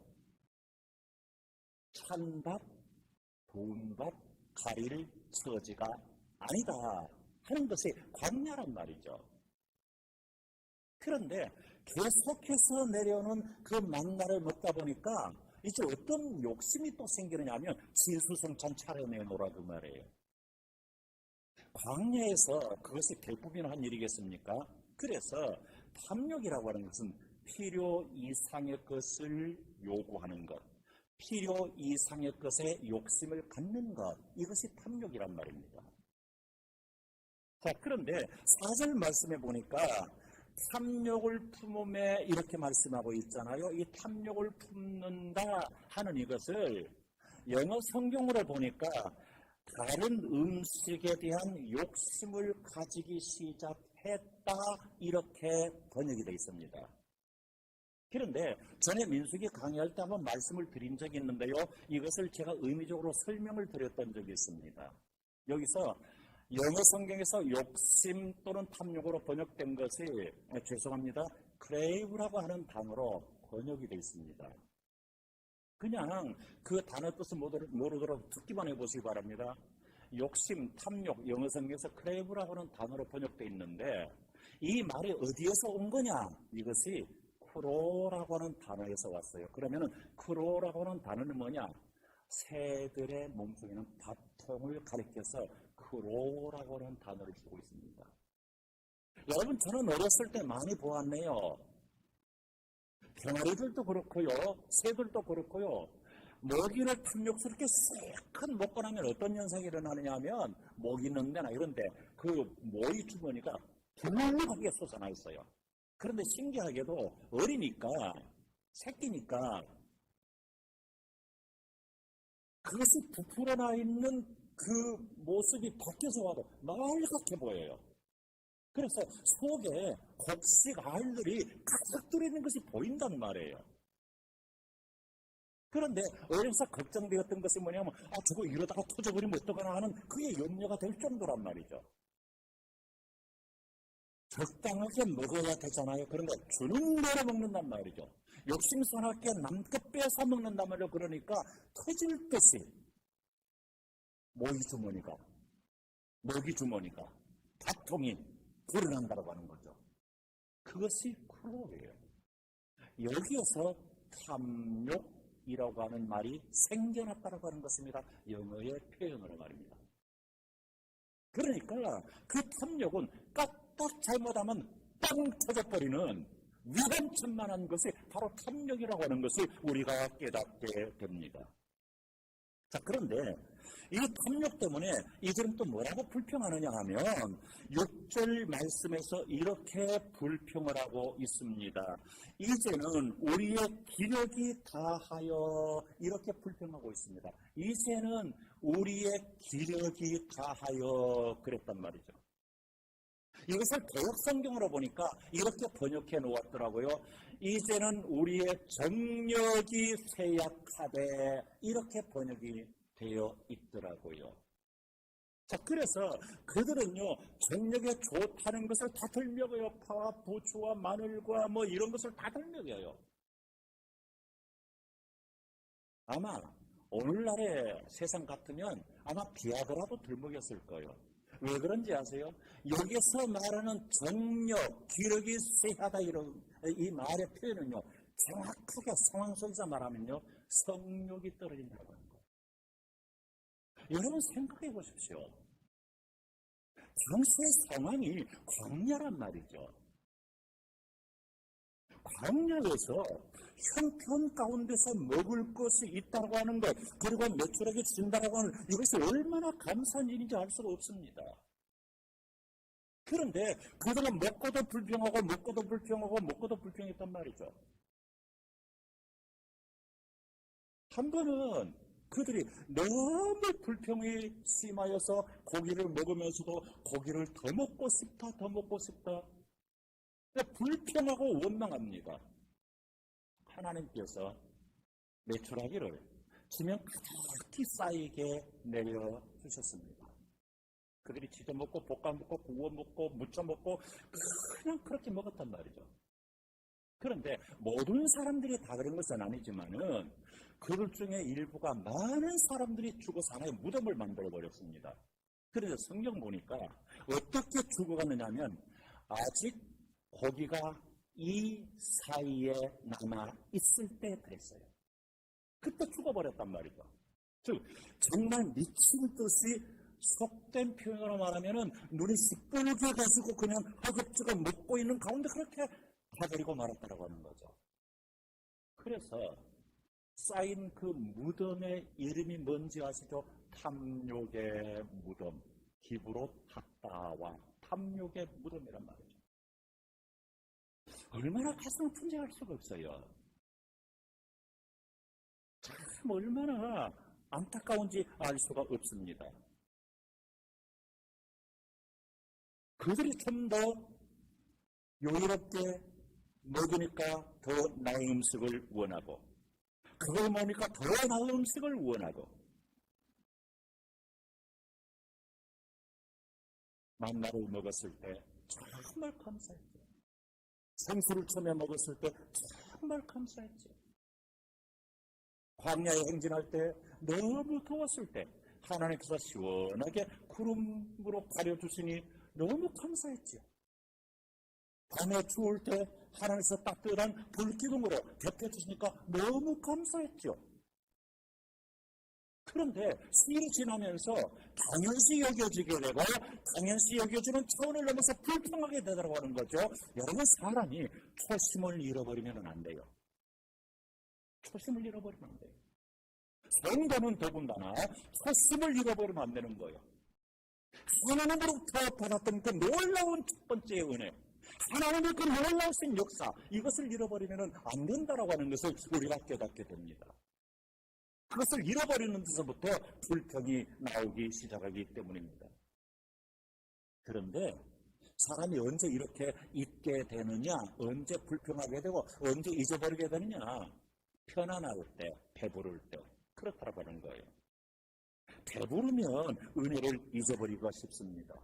찬밥, 돈밥, 가릴 처지가 아니다 하는 것이 광야란 말이죠. 그런데 계속해서 내려오는 그 만나를 먹다 보니까 이제 어떤 욕심이 또 생기느냐 하면 진수성찬 차려내 놓으라 그 말이에요. 광야에서 그것이 대부분 한 일이겠습니까? 그래서 탐욕이라고 하는 것은 필요 이상의 것을 요구하는 것, 필요 이상의 것에 욕심을 갖는 것, 이것이 탐욕이란 말입니다. 자, 그런데 4절 말씀해 보니까 탐욕을 품음에 이렇게 말씀하고 있잖아요. 이 탐욕을 품는다 하는 이것을 영어 성경으로 보니까 다른 음식에 대한 욕심을 가지기 시작했다 이렇게 번역이 되어 있습니다. 그런데 전에 민수기 강의할 때 한번 말씀을 드린 적이 있는데요. 이것을 제가 의미적으로 설명을 드렸던 적이 있습니다. 여기서 영어 성경에서 욕심 또는 탐욕으로 번역된 것이 죄송합니다. crave라고 하는 단어로 번역이 되어 있습니다. 그냥 그 단어 뜻을 모르도록 듣기만 해보시기 바랍니다. 욕심, 탐욕, 영어 성경에서 crave라고 하는 단어로 번역되어 있는데 이 말이 어디에서 온 거냐? 이것이 크로라고 하는 단어에서 왔어요. 그러면은 크로라고 하는 단어는 뭐냐? 새들의 몸속에 있는 밥통을 가리켜서 크로라고 하는 단어를 쓰고 있습니다. 여러분, 저는 어렸을 때 많이 보았네요. 병아리들도 그렇고요, 새들도 그렇고요. 먹이를 탐욕스럽게 쓱 먹고 나면 어떤 현상이 일어나느냐 하면 먹이 있는 데나 이런 데 그 모이 주머니가 불룩하게 솟아나 있어요. 그런데 신기하게도 어리니까, 새끼니까 그것이 부풀어나 있는 그 모습이 밖에서 와도 말갛게 보여요. 그래서 속에 곡식 알들이 가득 들어있는 것이 보인단 말이에요. 그런데 어려서 걱정되었던 것이 뭐냐면 저거 이러다가 터져버리면 어떡하나 하는 그게 염려가 될 정도란 말이죠. 적당하게 먹어야 되잖아요. 그런데 주는 대로 먹는단 말이죠. 욕심스럽게 남껏 뺏어 먹는단 말이에요. 그러니까 터질 듯이 먹이 주머니가 밥통이 불어난다고 하는 거죠. 그것이 크로예요. 여기에서 탐욕이라고 하는 말이 생겨났다고 하는 것입니다. 영어의 표현으로 말입니다. 그러니까 그 탐욕은 까딱 잘못하면 빵 터져버리는 위험천만한 것이 바로 탐욕이라고 하는 것을 우리가 깨닫게 됩니다. 자, 그런데 이 탐욕 때문에 이들은 또 뭐라고 불평하느냐 하면 6절 말씀에서 이렇게 불평을 하고 있습니다. 이제는 우리의 기력이 다하여 이렇게 불평하고 있습니다. 이제는 우리의 기력이 다하여 그랬단 말이죠. 이것을 개역성경으로 보니까 이렇게 번역해 놓았더라고요. 이제는 우리의 정력이 쇠약하되 이렇게 번역이 되어 있더라고요. 자, 그래서 그들은요, 정력에 좋다는 것을 다 들먹여요. 파와 부추와 마늘과 뭐 이런 것을 다 들먹여요. 아마 오늘날의 세상 같으면 아마 비아그라도 들먹였을 거예요. 왜 그런지 아세요? 여기서 말하는 정력, 기력이 쇠하다 이런 이 말의 표현은요, 정확하게 상황 속에서 말하면요, 성욕이 떨어진다고 하는 거예요. 여러분 생각해 보십시오. 당시의 상황이 광야란 말이죠. 광야에서 형편 가운데서 먹을 것이 있다고 하는 것, 그리고 매출하게 준다고 하는 이것이 얼마나 감사한 일인지 알 수가 없습니다. 그런데 그들은 먹고도 불평하고 먹고도 불평하고 먹고도 불평했단 말이죠. 한 번은 그들이 너무 불평이 심하여서 고기를 먹으면서도 고기를 더 먹고 싶다, 더 먹고 싶다. 불평하고 원망합니다. 하나님께서 매출하기를 지면 가득히 쌓이게 내려주셨습니다. 그들이 지져 먹고 볶아 먹고 구워 먹고 무쳐 먹고 그냥 그렇게 먹었단 말이죠. 그런데 모든 사람들이 다 그런 것은 아니지만은 그들 중에 일부가 많은 사람들이 죽어서 하나의 무덤을 만들어 버렸습니다. 그래서 성경 보니까 어떻게 죽어갔느냐 하면 아직 고기가 이 사이에 남아 있을 때 그랬어요. 그때 죽어버렸단 말이죠. 즉 정말 미친 듯이 속된 표현으로 말하면은 눈이 시뻘게 가지고 그냥 허겁지겁 먹고 있는 가운데 그렇게 가버리고 말았다라고 하는 거죠. 그래서 쌓인 그 무덤의 이름이 뭔지 아시죠? 탐욕의 무덤, 히브로 탁다와 탐욕의 무덤이란 말이죠. 얼마나 가슴을 분쟁할 수가 없어요. 참 얼마나 안타까운지 알 수가 없습니다. 그들이 좀 더 여유롭게 먹으니까 더 나은 음식을 원하고 그걸 먹으니까 더 나은 음식을 원하고 만나를 먹었을 때 정말 감사했죠. 생수를 처음에 먹었을 때 정말 감사했죠. 광야에 행진할 때 너무 더웠을 때 하나님께서 시원하게 구름으로 가려주시니 너무 감사했죠. 밤에 추울 때 하늘에서 따뜻한 불기둥으로 데펴주시니까 너무 감사했죠. 그런데 시일이 지나면서 당연시 여겨지게 되고 당연시 여겨지는 차원을 넘어서 불평하게 되더라고 하는 거죠. 여러분, 사람이 초심을 잃어버리면 안 돼요. 초심을 잃어버리면 안 돼요. 성도는 더군다나 초심을 잃어버리면 안 되는 거예요. 하나님으로부터 받았던 그 놀라운 첫 번째 은혜, 하나님의 그 놀라우신 역사, 이것을 잃어버리면 안 된다라고 하는 것을 우리가 깨닫게 됩니다. 그것을 잃어버리는 데서부터 불평이 나오기 시작하기 때문입니다. 그런데 사람이 언제 이렇게 잊게 되느냐, 언제 불평하게 되고 언제 잊어버리게 되느냐, 편안할 때, 배부를 때, 그렇다고 하는 거예요. 배부르면 은혜를 잊어버리기가 쉽습니다.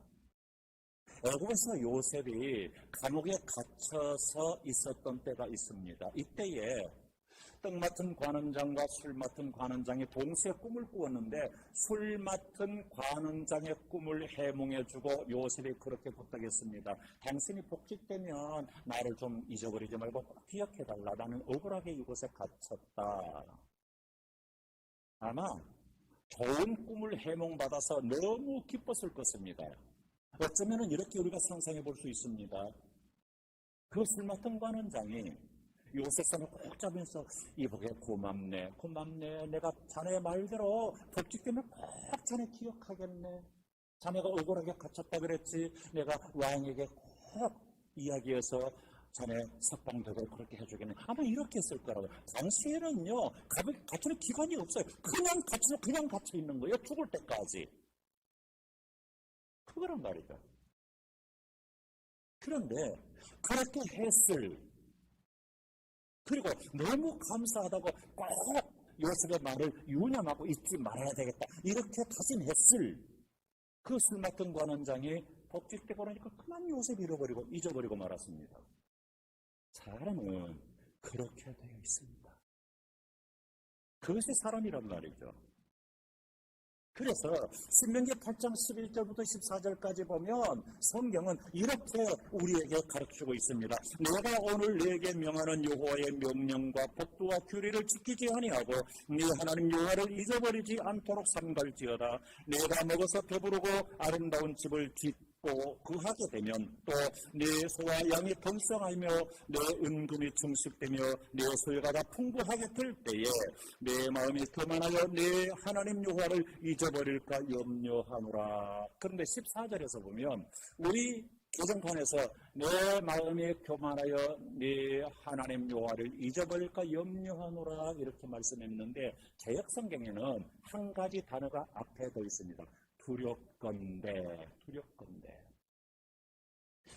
애굽에서 요셉이 감옥에 갇혀서 있었던 때가 있습니다. 이때에 떡 맡은 관원장과 술 맡은 관원장이 동시에 꿈을 꾸었는데 술 맡은 관원장의 꿈을 해몽해주고 요셉이 그렇게 부탁했습니다. 당신이 복직되면 나를 좀 잊어버리지 말고 꼭 기억해달라. 나는 억울하게 이곳에 갇혔다. 아마 좋은 꿈을 해몽받아서 너무 기뻤을 것입니다. 어쩌면 이렇게 우리가 상상해 볼 수 있습니다. 그 술 맡은 관원장이 요셉 손을 꼭 잡으면서 이보게 고맙네, 고맙네. 내가 자네 말대로 복직되면 꼭 자네 기억하겠네. 자네가 억울하게 갇혔다 그랬지. 내가 왕에게 꼭 이야기해서 자네 석방되고 그렇게 해주겠네. 아마 이렇게 했을 거라고요. 당시에는요, 갇히는 기간이 없어요. 그냥 갇혀 있는 거예요. 죽을 때까지. 그거란 말이죠. 그런데 그렇게 했을, 그리고 너무 감사하다고 꼭 요셉의 말을 유념하고 잊지 말아야 되겠다, 이렇게 다짐했을 그 술 맡은 관원장이 복직되고 나니까 그만 요셉 잊어버리고 말았습니다. 사람은 그렇게 되어 있습니다. 그것이 사람이란 말이죠. 그래서 신명기 8장 11절부터 14절까지 보면 성경은 이렇게 우리에게 가르치고 있습니다. 내가 오늘 네게 명하는 여호와의 명령과 법도와 규례를 지키지 아니하고 네 하나님 여호와를 잊어버리지 않도록 삼갈지어다. 내가 먹어서 배부르고 아름다운 집을 짓고 그하게 되면 또 내 소와 양이 번성하며 내 은금이 증식되며 내 소유가 다 풍부하게 될 때에 내 마음이 교만하여 내 하나님 여호와를 잊어버릴까 염려하노라. 그런데 14절에서 보면 우리 개정판에서 내 마음이 교만하여 내 하나님 여호와를 잊어버릴까 염려하노라 이렇게 말씀했는데 개역성경에는 한 가지 단어가 앞에 더 있습니다. 두렵건대.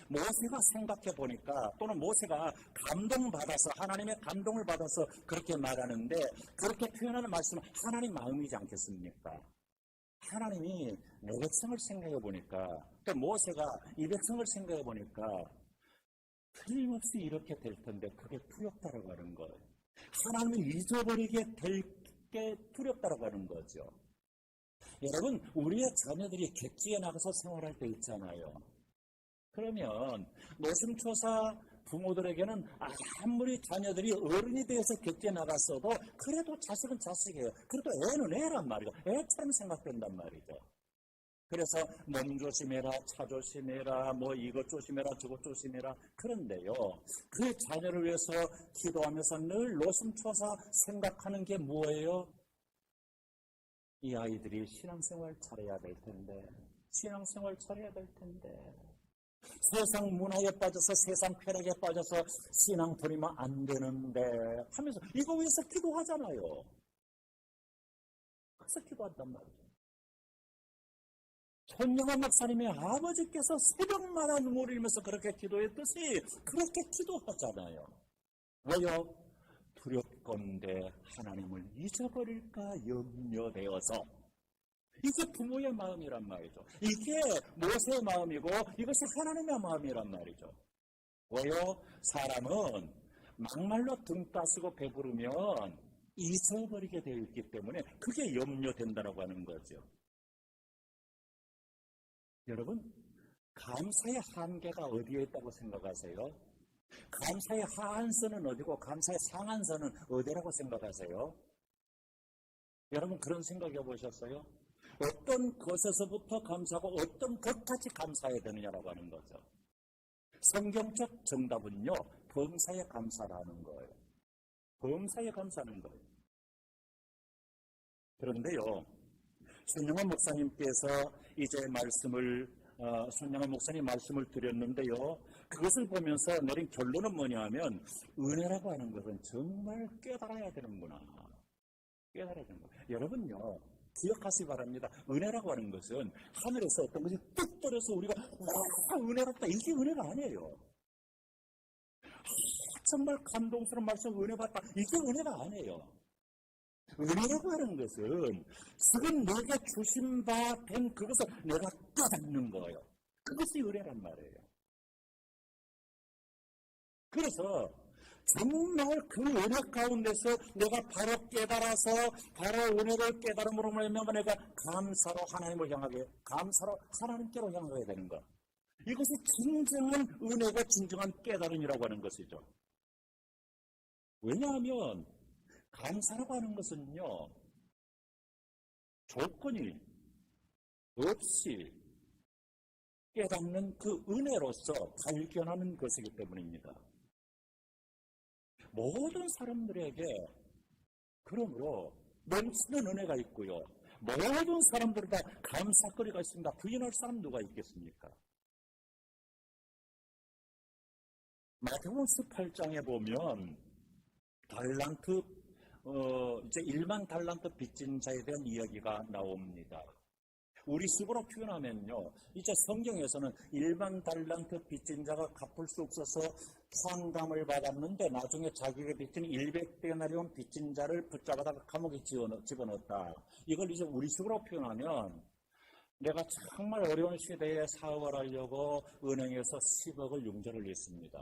모세가 생각해 보니까, 또는 모세가 감동받아서, 하나님의 감동을 받아서 그렇게 말하는데, 그렇게 표현하는 말씀은 하나님 마음이지 않겠습니까? 하나님이 내 백성을 생각해 보니까, 또 모세가 이 백성을 생각해 보니까 틀림없이 이렇게 될 텐데 그게 두렵다라고 하는 거예요. 하나님을 잊어버리게 될 게 두렵다라고 하는 거죠. 여러분, 우리의 자녀들이 객지에 나가서 생활할 때 있잖아요. 그러면 노심초사 부모들에게는 아무리 자녀들이 어른이 되어서 객지에 나갔어도 그래도 자식은 자식이에요. 그래도 애는 애란 말이죠. 애처럼 생각된단 말이죠. 그래서 몸 조심해라, 차 조심해라, 뭐 이것 조심해라, 저것 조심해라. 그런데요, 그 자녀를 위해서 기도하면서 늘 노심초사 생각하는 게 뭐예요? 이 아이들이 신앙생활 잘해야 될 텐데, 세상 문화에 빠져서 세상 쾌락에 빠져서 신앙 버리면 안 되는데 하면서 이거 위해서 기도하잖아요. 그래서 기도한단 말이죠. 손영환 목사님의 아버지께서 새벽마다 눈물을 흘리면서 그렇게 기도했듯이 그렇게 기도하잖아요. 왜요? 두렵건대 하나님을 잊어버릴까 염려되어서. 이게 부모의 마음이란 말이죠. 이게 모세의 마음이고 이것이 하나님의 마음이란 말이죠. 왜요? 사람은 막말로 등 따시고 배부르면 잊어버리게 되어 있기 때문에 그게 염려된다고 하는 거죠. 여러분, 감사의 한계가 어디에 있다고 생각하세요? 감사의 하한선은 어디고 감사의 상한선은 어디라고 생각하세요? 여러분 그런 생각해 보셨어요? 어떤 것에서부터 감사하고 어떤 것까지 감사해야 되느냐라고 하는 거죠. 성경적 정답은요, 범사에 감사라는 거예요. 범사에 감사하는 거예요. 그런데요, 손영원 목사님께서 이제 손영원 목사님 말씀을 드렸는데요, 그것을 보면서 내린 결론은 뭐냐면, 은혜라고 하는 것은 정말 깨달아야 되는구나. 깨달아야 되는 거예요. 여러분요, 기억하시기 바랍니다. 은혜라고 하는 것은 하늘에서 어떤 것이 뚝 떨어져서 우리가 은혜롭다, 이게 은혜가 아니에요. 정말 감동스러운 말씀 은혜 받다, 이게 은혜가 아니에요. 은혜라고 하는 것은 지금 내게 주신 바 된 그것을 내가 깨닫는 거예요. 그것이 은혜란 말이에요. 그래서 정말 그 은혜 가운데서 내가 바로 깨달아서 바로 은혜를 깨달음으로 말하면 내가 감사로 하나님을 향하게, 감사로 하나님께로 향하게 되는 것. 이것이 진정한 은혜가 진정한 깨달음이라고 하는 것이죠. 왜냐하면 감사라고 하는 것은요, 조건이 없이 깨닫는 그 은혜로서 발견하는 것이기 때문입니다. 모든 사람들에게 그러므로 넘치는 은혜가 있고요. 모든 사람들은 다 감사거리가 있습니다. 부인할 사람 누가 있겠습니까? 마태복음 18장에 보면 이제 1만 달란트 빚진 자에 대한 이야기가 나옵니다. 우리 식으로 표현하면요, 이제 성경에서는 1만 달란트 빚진 자가 갚을 수 없어서 상담을 받았는데 나중에 자기가 빚진 100데나리온 빚진 자를 붙잡아다가 감옥에 집어넣었다. 이걸 이제 우리 식으로 표현하면 내가 정말 어려운 시대에 사업을 하려고 은행에서 10억을 융자를 했습니다.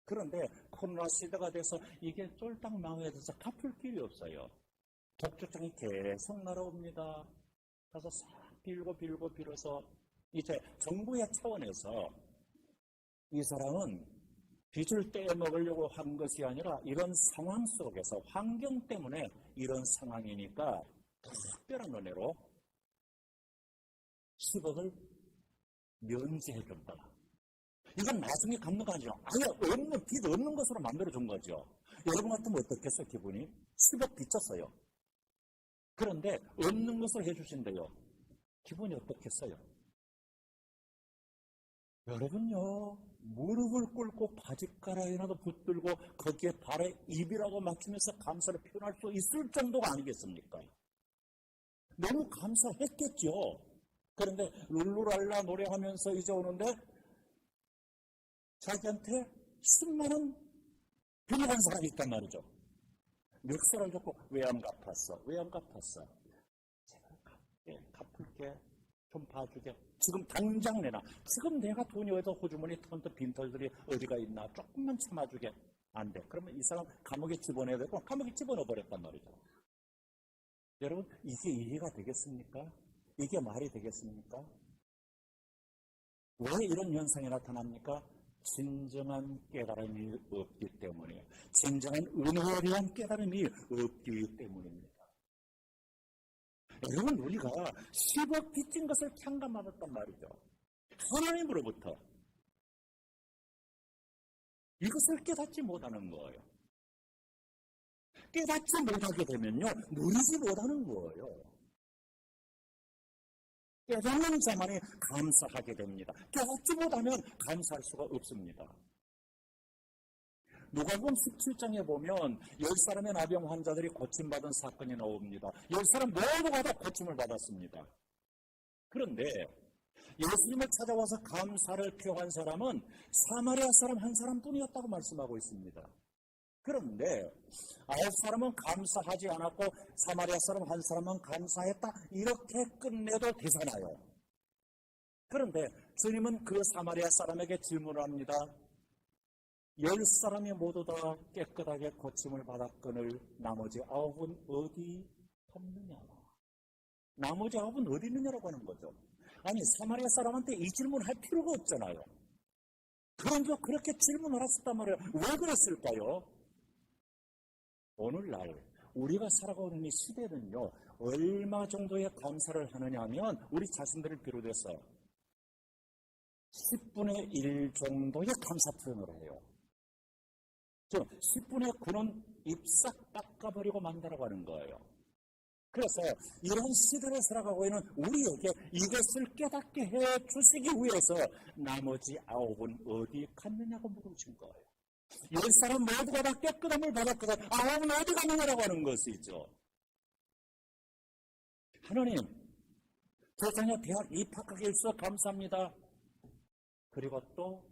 그런데 코로나 시대가 돼서 이게 쫄딱 망해져서 갚을 길이 없어요. 독촉장이 계속 날아옵니다. 가서 싹 빌어서 이제 정부의 차원에서 이 사람은 빚을 떼먹으려고 한 것이 아니라 이런 상황 속에서 환경 때문에 이런 상황이니까 특별한 은혜로 10억을 면제해준다. 이건 나중에 갚는 거 아니죠. 아예 빚 없는 것으로 만들어준 거죠. 여러분 같으면 어떻겠어요, 기분이? 10억 빚졌어요. 그런데 없는 것을 해주신대요. 기분이 어떻겠어요? 여러분요, 무릎을 꿇고 바짓가랑이라도 붙들고 거기에 발에 입이라고 막히면서 감사를 표현할 수 있을 정도가 아니겠습니까? 너무 감사했겠죠. 그런데 룰루랄라 노래하면서 이제 오는데 자기한테 10만 원 빌려간 사람이 있단 말이죠. 멱살을 잡고 왜 안 갚았어? 왜 안 갚았어? 제가 갚을게. 좀 봐주게. 지금 당장 내놔. 지금 내가 돈이 어디서 호주머니 턴트 빈털들이 어디가 있나? 조금만 참아주게. 안 돼. 그러면 이 사람 감옥에 집어넣어야 되고 감옥에 집어넣어버렸단 말이죠. 여러분, 이게 이해가 되겠습니까? 이게 말이 되겠습니까? 왜 이런 현상이 나타납니까? 진정한 깨달음이 없기 때문이에요. 진정한 은혜에 대한 깨달음이 없기 때문입니다. 여러분, 우리가 10억 빚진 것을 경감받았단 말이죠. 하나님으로부터 이것을 깨닫지 못하는 거예요. 깨닫지 못하게 되면요, 누리지 못하는 거예요. 깨닫는 자만이 감사하게 됩니다. 깨닫지 못하면 감사할 수가 없습니다. 누가복음 17장에 보면 10사람의 나병 환자들이 고침받은 사건이 나옵니다. 10사람 모두가 다 고침을 받았습니다. 그런데 예수님을 찾아와서 감사를 표한 사람은 사마리아 사람 한 사람뿐이었다고 말씀하고 있습니다. 그런데 9사람은 감사하지 않았고 사마리아 사람 한 사람은 감사했다, 이렇게 끝내도 되잖아요. 그런데 주님은 그 사마리아 사람에게 질문을 합니다. 10사람이 모두 다 깨끗하게 고침을 받았거늘 나머지 9은 어디 없느냐? 나머지 9은 어디 있느냐라고 하는 거죠. 아니, 사마리아 사람한테 이 질문할 필요가 없잖아요. 그런데 그렇게 질문을 했었단 말이에요. 왜 그랬을까요? 오늘날 우리가 살아가고 있는 이 시대는요, 얼마 정도의 감사를 하느냐 하면 우리 자신들을 비롯해서 10분의 1 정도의 감사 표현을 해요. 10분의 9는 입싹 닦아버리고 만다라고 하는 거예요. 그래서 이런 시대를 살아가고 있는 우리에게 이것을 깨닫게 해 주시기 위해서 나머지 9은 어디 갔느냐고 물으신 거예요. 10사람 모두가 다 깨끗함을 받았거든. 9은 어디 갔느냐라고 하는 것이죠. 하나님, 세상에 대학 입학하게 해주셔서 감사합니다. 그리고 또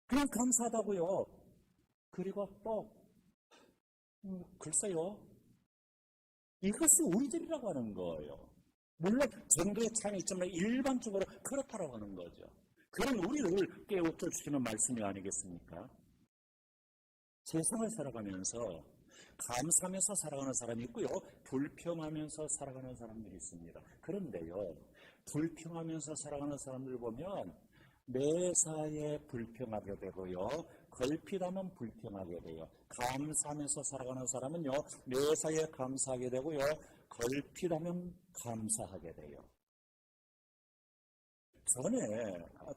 그냥 감사하다고요. 그리고 또 글쎄요. 이것이 우리들이라고 하는 거예요. 물론 정도의 차이는 있지만 일반적으로 그렇다라고 하는 거죠. 그런 우리를 깨우쳐 주시는 말씀이 아니겠습니까? 세상을 살아가면서 감사하면서 살아가는 사람이 있고요. 불평하면서 살아가는 사람들이 있습니다. 그런데요. 불평하면서 살아가는 사람들 보면 매사에 불평하게 되고요. 걸핏하면 불평하게 돼요. 감사하면서 살아가는 사람은요. 매사에 감사하게 되고요. 걸핏하면 감사하게 돼요. 전에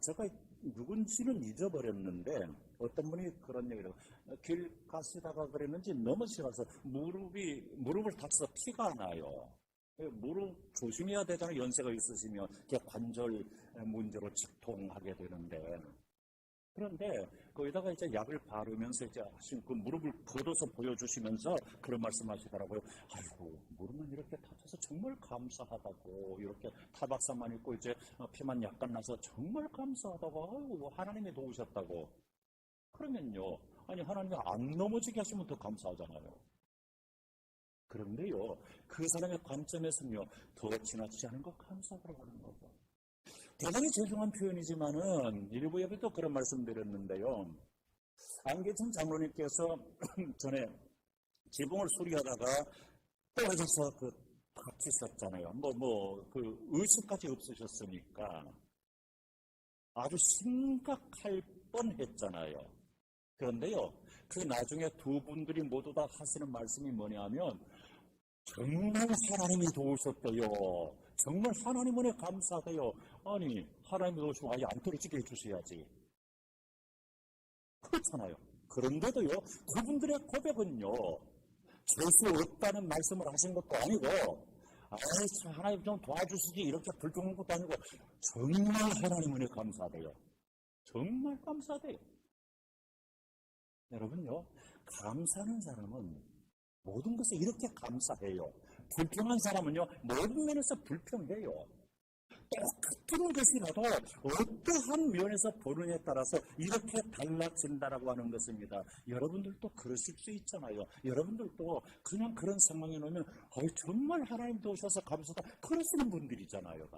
제가 누군지는 잊어버렸는데 어떤 분이 그런 얘기를 해요. 길 가시다가 그랬는지 넘어지셔서 무릎을 다쳐서 피가 나요. 무릎 조심해야 되잖아요. 연세가 있으시면 관절 문제로 직통하게 되는데, 그런데 거기다가 이제 약을 바르면서 이제 하신 그 무릎을 걷어서 보여주시면서 그런 말씀하시더라고요. 아이고, 무릎만 이렇게 다쳐서 정말 감사하다고, 이렇게 타박상만 입고 이제 피만 약간 나서 정말 감사하다고, 아이고 하나님이 도우셨다고. 그러면요, 아니 하나님이 안 넘어지게 하시면 더 감사하잖아요. 그런데요, 그 사람의 관점에서는요, 더 지나치지 않은 거 감사하라고 하는 거죠. 대단히 죄송한 표현이지만은 일부 예배도 그런 말씀드렸는데요. 안계천 장로님께서 전에 지붕을 수리하다가 떨어져서 다치셨잖아요. 그 의식까지 없으셨으니까 아주 심각할 뻔했잖아요. 그런데요, 그 나중에 두 분들이 모두 다 하시는 말씀이 뭐냐면 정말 하나님이 도우셨대요. 정말 하나님 은혜 감사해요. 아니, 하나님이 도우시면 아예 안 떨어지게 해주셔야지. 그렇잖아요. 그런데도요, 그분들의 고백은요, 재수 없다는 말씀을 하신 것도 아니고, 하나님 좀 도와주시지, 이렇게 불평한 것도 아니고, 정말 하나님 은혜 감사해요. 정말 감사해요. 여러분요, 감사하는 사람은 모든 것에 이렇게 감사해요. 불평한 사람은요, 모든 면에서 불평해요. 똑같은 것이라도 어떠한 면에서 보느냐에 따라서 이렇게 달라진다라고 하는 것입니다. 여러분들도 그러실 수 있잖아요. 여러분들도 그냥 그런 상황에 놓으면 정말 하나님 도우셔서 감사하다 그러시는 분들이잖아요.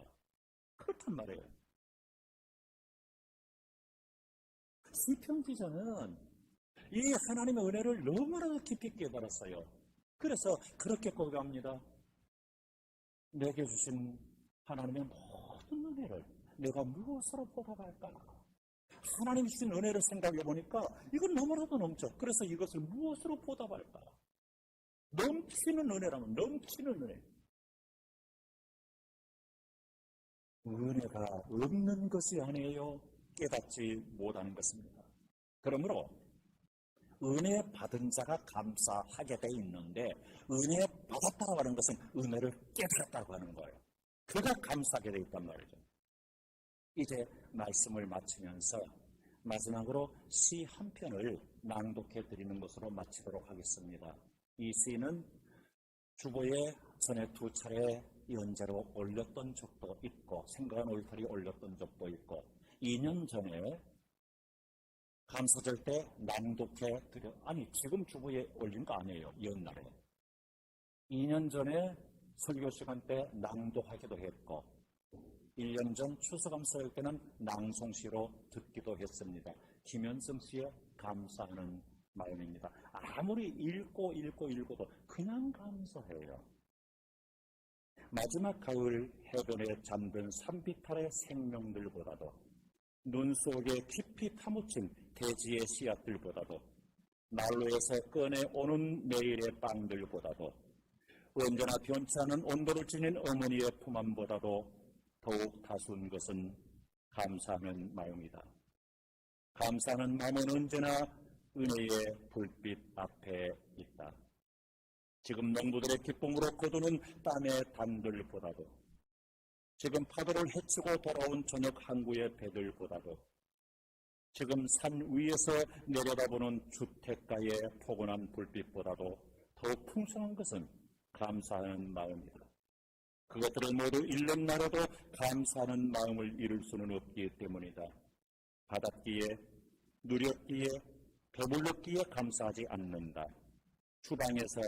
그렇단 말이에요. 시편 기자는 이 하나님의 은혜를 너무나 깊이 깨달았어요. 그래서 그렇게 고백합니다. 내게 주신 하나님의 모든 은혜를 내가 무엇으로 보답할까? 하나님 주신 은혜를 생각해 보니까 이건 너무나도 넘쳐. 그래서 이것을 무엇으로 보답할까? 넘치는 은혜라면 넘치는 은혜. 은혜가 없는 것이 아니에요. 깨닫지 못하는 것입니다. 그러므로 은혜 받은 자가 감사하게 돼 있는데 은혜 받았다고 하는 것은 은혜를 깨달았다고 하는 거예요. 그가 감사하게 돼 있단 말이죠. 이제 말씀을 마치면서 마지막으로 시 한 편을 낭독해 드리는 것으로 마치도록 하겠습니다. 이 시는 주보에 전에 2차례 연재로 올렸던 적도 있고 생각한 올타리 올렸던 적도 있고 2년 전에 감사절 때 낭독해 드려, 지금 주보에 올린 거 아니에요. 옛날에 2년 전에 설교 시간 때 낭독하기도 했고 1년 전 추수감사절 때는 낭송시로 듣기도 했습니다. 김현성 씨의 감사하는 마음입니다. 아무리 읽고도 그냥 감사해요. 마지막 가을 해변에 잠든 산비탈의 생명들보다도 눈 속에 깊이 파묻힌 대지의 씨앗들보다도 난로에서 꺼내오는 매일의 빵들보다도 언제나 변치 않은 온도를 지닌 어머니의 품안보다도 더욱 다수인 것은 감사하는 마음이다. 감사하는 마음은 언제나 은혜의 불빛 앞에 있다. 지금 농부들의 기쁨으로 거두는 땀의 단들보다도, 지금 파도를 헤치고 돌아온 저녁 항구의 배들보다도, 지금 산 위에서 내려다보는 주택가의 포근한 불빛보다도 더욱 풍성한 것은 감사하는 마음이다. 그것들을 모두 잃는 날에도 감사하는 마음을 잃을 수는 없기 때문이다. 받았기에, 누렸기에, 배불렀기에 감사하지 않는다. 주방에서,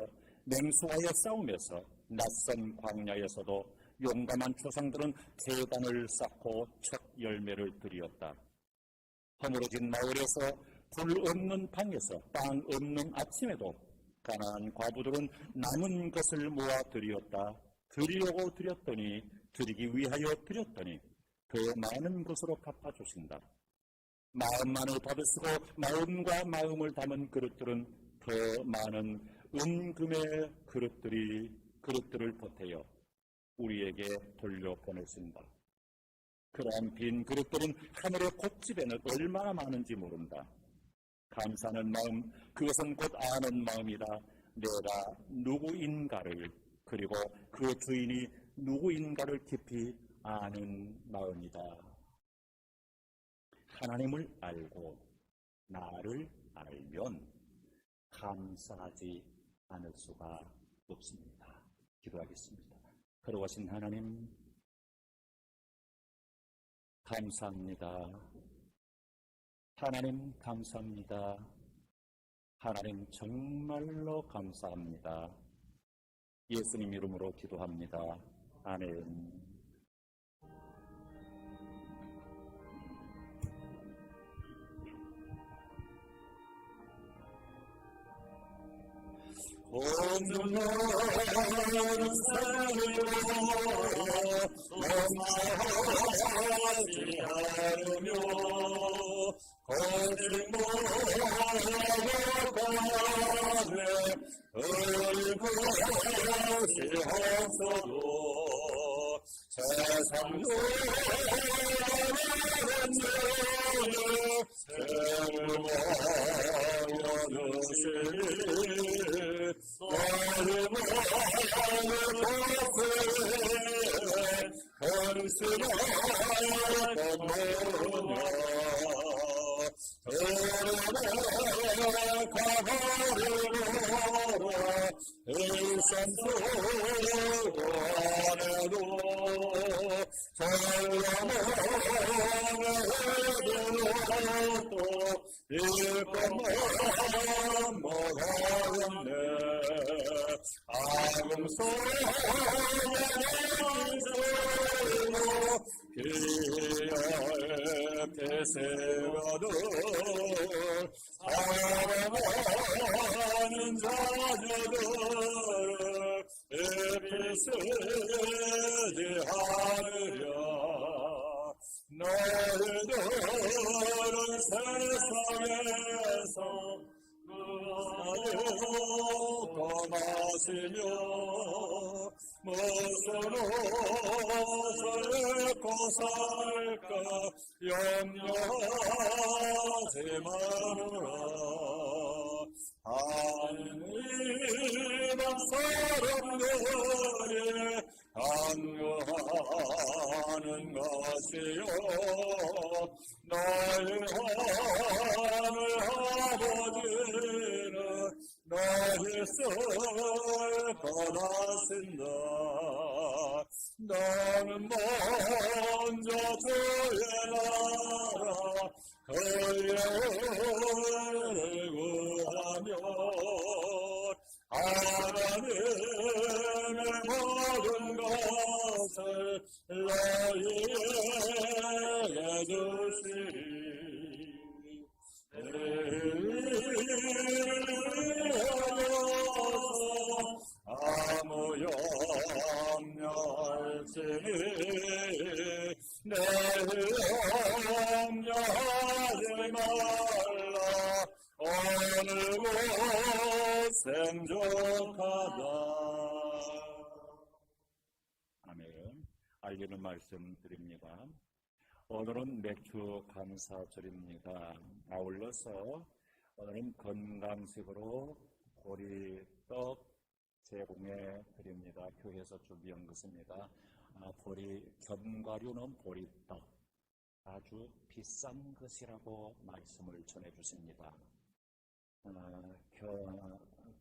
맹수와의 싸움에서, 낯선 광야에서도 용감한 조상들은 재단을 쌓고 첫 열매를 드리었다. 허물어진 마을에서, 불 없는 방에서, 빵 없는 아침에도 가난한 과부들은 남은 것을 모아 드리었다. 드리려고 드렸더니, 드리기 위하여 드렸더니 더 많은 것으로 갚아주신다. 마음만을 받으시고 마음과 마음을 담은 그릇들은 더 많은 은금의 그릇들을 보태어 우리에게 돌려보내신다. 그러한 빈 그릇들은 하늘의 곶집에는 얼마나 많은지 모른다. 감사하는 마음, 그것은 곧 아는 마음이다. 내가 누구인가를, 그리고 그 주인이 누구인가를 깊이 아는 마음이다. 하나님을 알고 나를 알면 감사하지 않을 수가 없습니다. 기도하겠습니다. 거룩하신 하나님, 감사합니다. 하나님 감사합니다. 하나님 정말로 감사합니다. 예수님 이름으로 기도합니다. 아멘. 온전한 삶으로 원망하지 않으며 거짓말하고가네 얼굴이 없어도 세상 노래하는 사랑하는 자녀들을 에피스지 않으랴. 너희들은 세상에서 먹고 마시며 무슨 옷을 입고 살까 염려하지 마누라. 하나님은 사람들이 안거하는 것이요 너희 하늘 아버지는 너희 뜻을 받아신다. 너는 먼저 주의 나라 그의 은혜를 구하며 하나님의 모든 것을 너희에게 주시리. 아무 염려 염려할지니 내 염려하지 말라 어느 곳 생족하다. 아멘. 알리는 말씀 드립니다. 오늘은 맥주 감사절입니다. 아울러서 오늘은 건강식으로 보리떡 제공해 드립니다. 교회에서 준비한 것입니다. 견과류는 보리떡, 아주 비싼 것이라고 말씀을 전해 주십니다.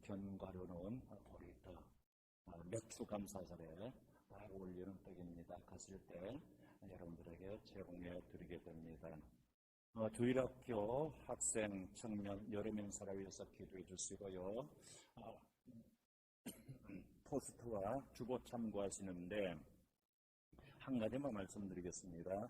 견과류는 보리떡, 맥주 감사절에 딱 어울리는 떡입니다. 가실 때 여러분들에게 제공해 드리게 됩니다. 주일학교 학생, 청년, 여름 행사를 위해서 기도해 주시고요. 포스트와 주보 참고하시는데 한 가지만 말씀드리겠습니다.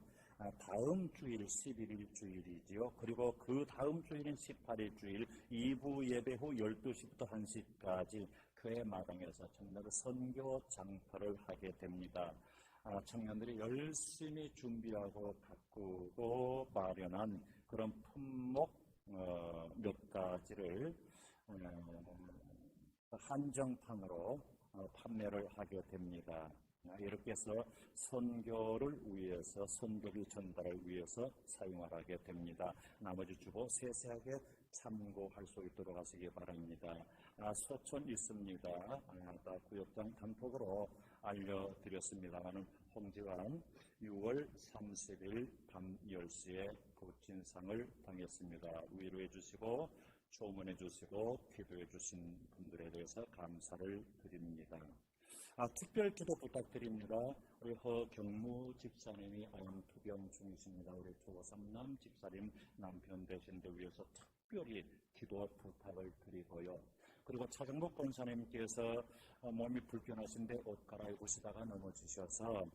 다음 주일 11일 주일이지요. 그리고 그 다음 주일은 18일 주일 2부 예배 후 12시부터 1시까지 교회 마당에서 청년들 선교 장터를 하게 됩니다. 청년들이 열심히 준비하고 가꾸고 마련한 그런 품목 몇 가지를 한정판으로 판매를 하게 됩니다. 이렇게 해서 선교를 위해서, 선교비 전달을 위해서 사용하게 됩니다. 나머지 주보 세세하게 참고할 수 있도록 하시기 바랍니다. 소촌 있습니다. 구역장 단톡으로 알려드렸습니다만 홍지환 6월 30일 밤 10시에 고친상을 당했습니다. 위로해 주시고 조문해 주시고 기도해 주신 분들에 대해서 감사를 드립니다. 특별 기도 부탁드립니다. 우리 허경무 집사님이 암투병 중이십니다. 우리 조삼남 집사님 남편 되신 데 위해서 특별히 기도 부탁을 드리고요. 그리고 차정복 권사님께서 몸이 불편하신데 옷 갈아입으시다가 넘어지셔서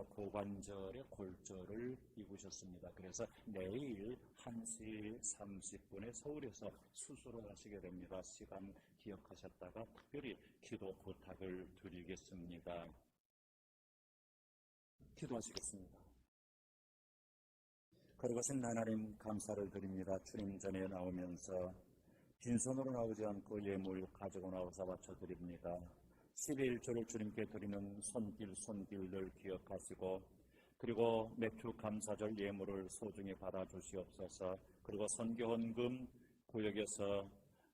고관절에 골절을 입으셨습니다. 그래서 내일 1시 30분에 서울에서 수술을 하시게 됩니다. 시간 기억하셨다가 특별히 기도 부탁을 드리겠습니다. 기도하시겠습니다. 그러고신 하나님 감사를 드립니다. 주님 전에 나오면서 빈손으로 나오지 않고 예물 가지고 나와서 바쳐드립니다. 11조를 주님께 드리는 손길들 기억하시고 그리고 맥주 감사절 예물을 소중히 받아주시옵소서. 그리고 선교헌금 구역에서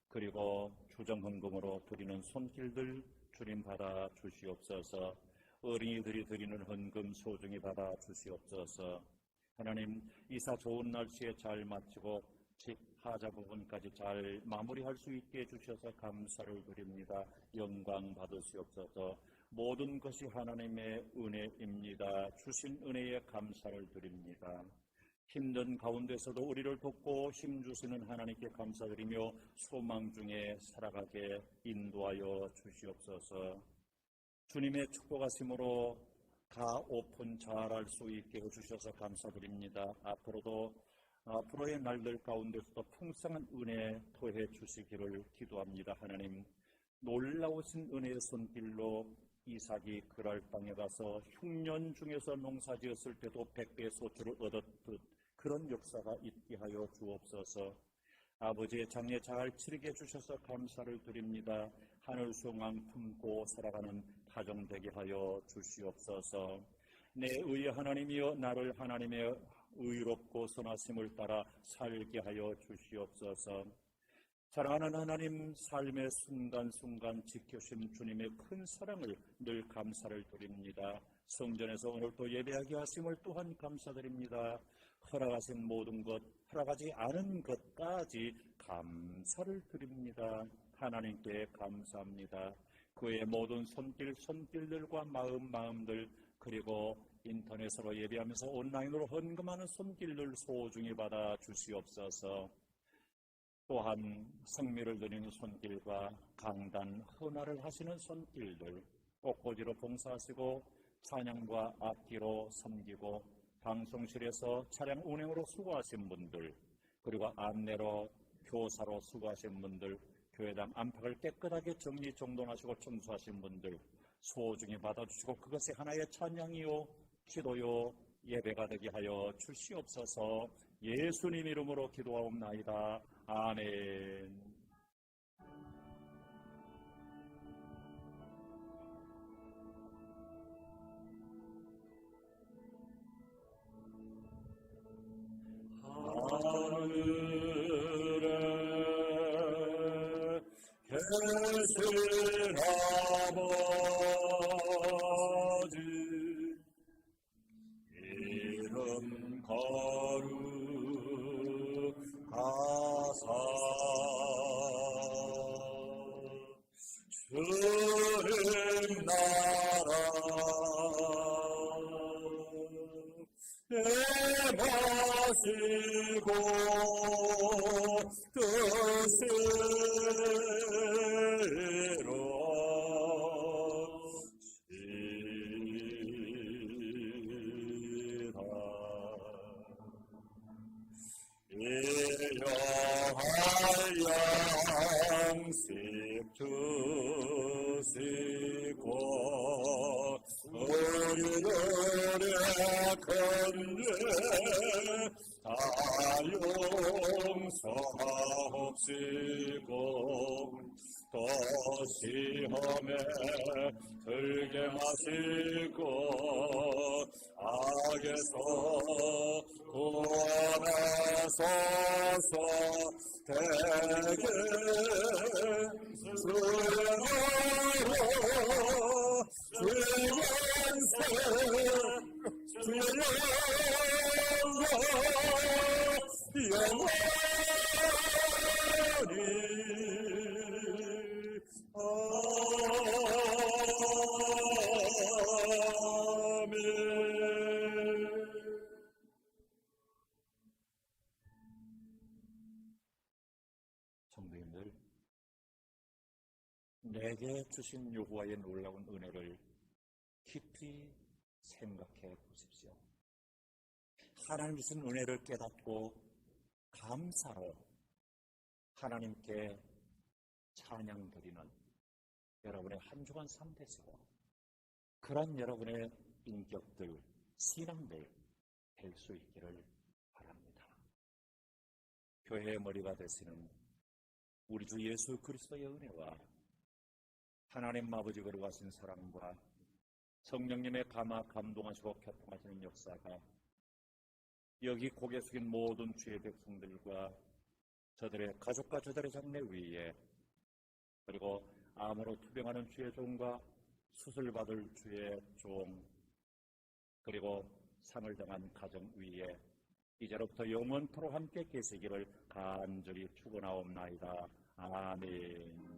그리고 주정헌금으로 드리는 손길들 주님 받아주시옵소서. 어린이들이 드리는 헌금 소중히 받아주시옵소서. 하나님 이사 좋은 날씨에 잘 마치고 집 하자 부분까지 잘 마무리할 수 있게 해주셔서 감사를 드립니다. 영광 받으시옵소서. 모든 것이 하나님의 은혜입니다. 주신 은혜에 감사를 드립니다. 힘든 가운데서도 우리를 돕고 힘주시는 하나님께 감사드리며 소망 중에 살아가게 인도하여 주시옵소서. 주님의 축복하심으로 다 오픈 잘할 수 있게 해주셔서 감사드립니다. 앞으로의 날들 가운데서도 풍성한 은혜 토해 주시기를 기도합니다. 하나님, 놀라우신 은혜의 손길로 이삭이 그랄 땅에 가서 흉년 중에서 농사지었을 때도 100배의 소출을 얻었듯 그런 역사가 있게 하여 주옵소서. 아버지의 장례 잘 치르게 해주셔서 감사를 드립니다. 하늘 소망 품고 살아가는 가정 되게 하여 주시옵소서. 내 의의 하나님이여 나를 하나님의 의롭고 선하심을 따라 살게 하여 주시옵소서. 사랑하는 하나님, 삶의 순간순간 지켜주신 주님의 큰 사랑을 늘 감사를 드립니다. 성전에서 오늘도 예배하게 하심을 또한 감사드립니다. 허락하신 모든 것, 허락하지 않은 것까지 감사를 드립니다. 하나님께 감사합니다. 그의 모든 손길들과 마음들 그리고 인터넷으로 예배하면서 온라인으로 헌금하는 손길들 소중히 받아 주시옵소서. 또한 성미를 드리는 손길과 강단, 헌화를 하시는 손길들, 꽃꽂이로 봉사하시고 찬양과 악기로 섬기고 방송실에서 차량 운행으로 수고하신 분들, 그리고 안내로 교사로 수고하신 분들, 교회당 안팎을 깨끗하게 정리정돈하시고 청소하신 분들, 소중히 받아주시고 그것이 하나의 찬양이요 기도요 예배가 되게 하여 주시옵소서. 예수님 이름으로 기도하옵나이다. 아멘. 하늘에 계신 아버지 이름 거룩하사 주님 나라 마시고 뜻으로 시다 일용할 양식 주시고 우리들의 건죄 다 용서하옵시고 또 시험에 들게 마시고 악에서 구원하소서. 대개 주의 영원히 아멘. 성도님들, 내게 주신 여호와의 놀라운 은혜를 깊이 생각해 보십시오. 하나님 주신 은혜를 깨닫고 감사로 하나님께 찬양 드리는 여러분의 한 주간 삶 되시고 그런 여러분의 인격들, 신앙들 될 수 있기를 바랍니다. 교회의 머리가 되시는 우리 주 예수 그리스도의 은혜와 하나님 아버지 거룩하신 사랑과 성령님의 감동하시고 교통하시는 역사가 여기 고개 숙인 모든 주의 백성들과 저들의 가족과 저들의 장래 위에 그리고 암으로 투병하는 주의 종과 수술받을 주의 종 그리고 상을 당한 가정 위에 이제로부터 영원토록 함께 계시기를 간절히 축원하옵나이다. 아멘.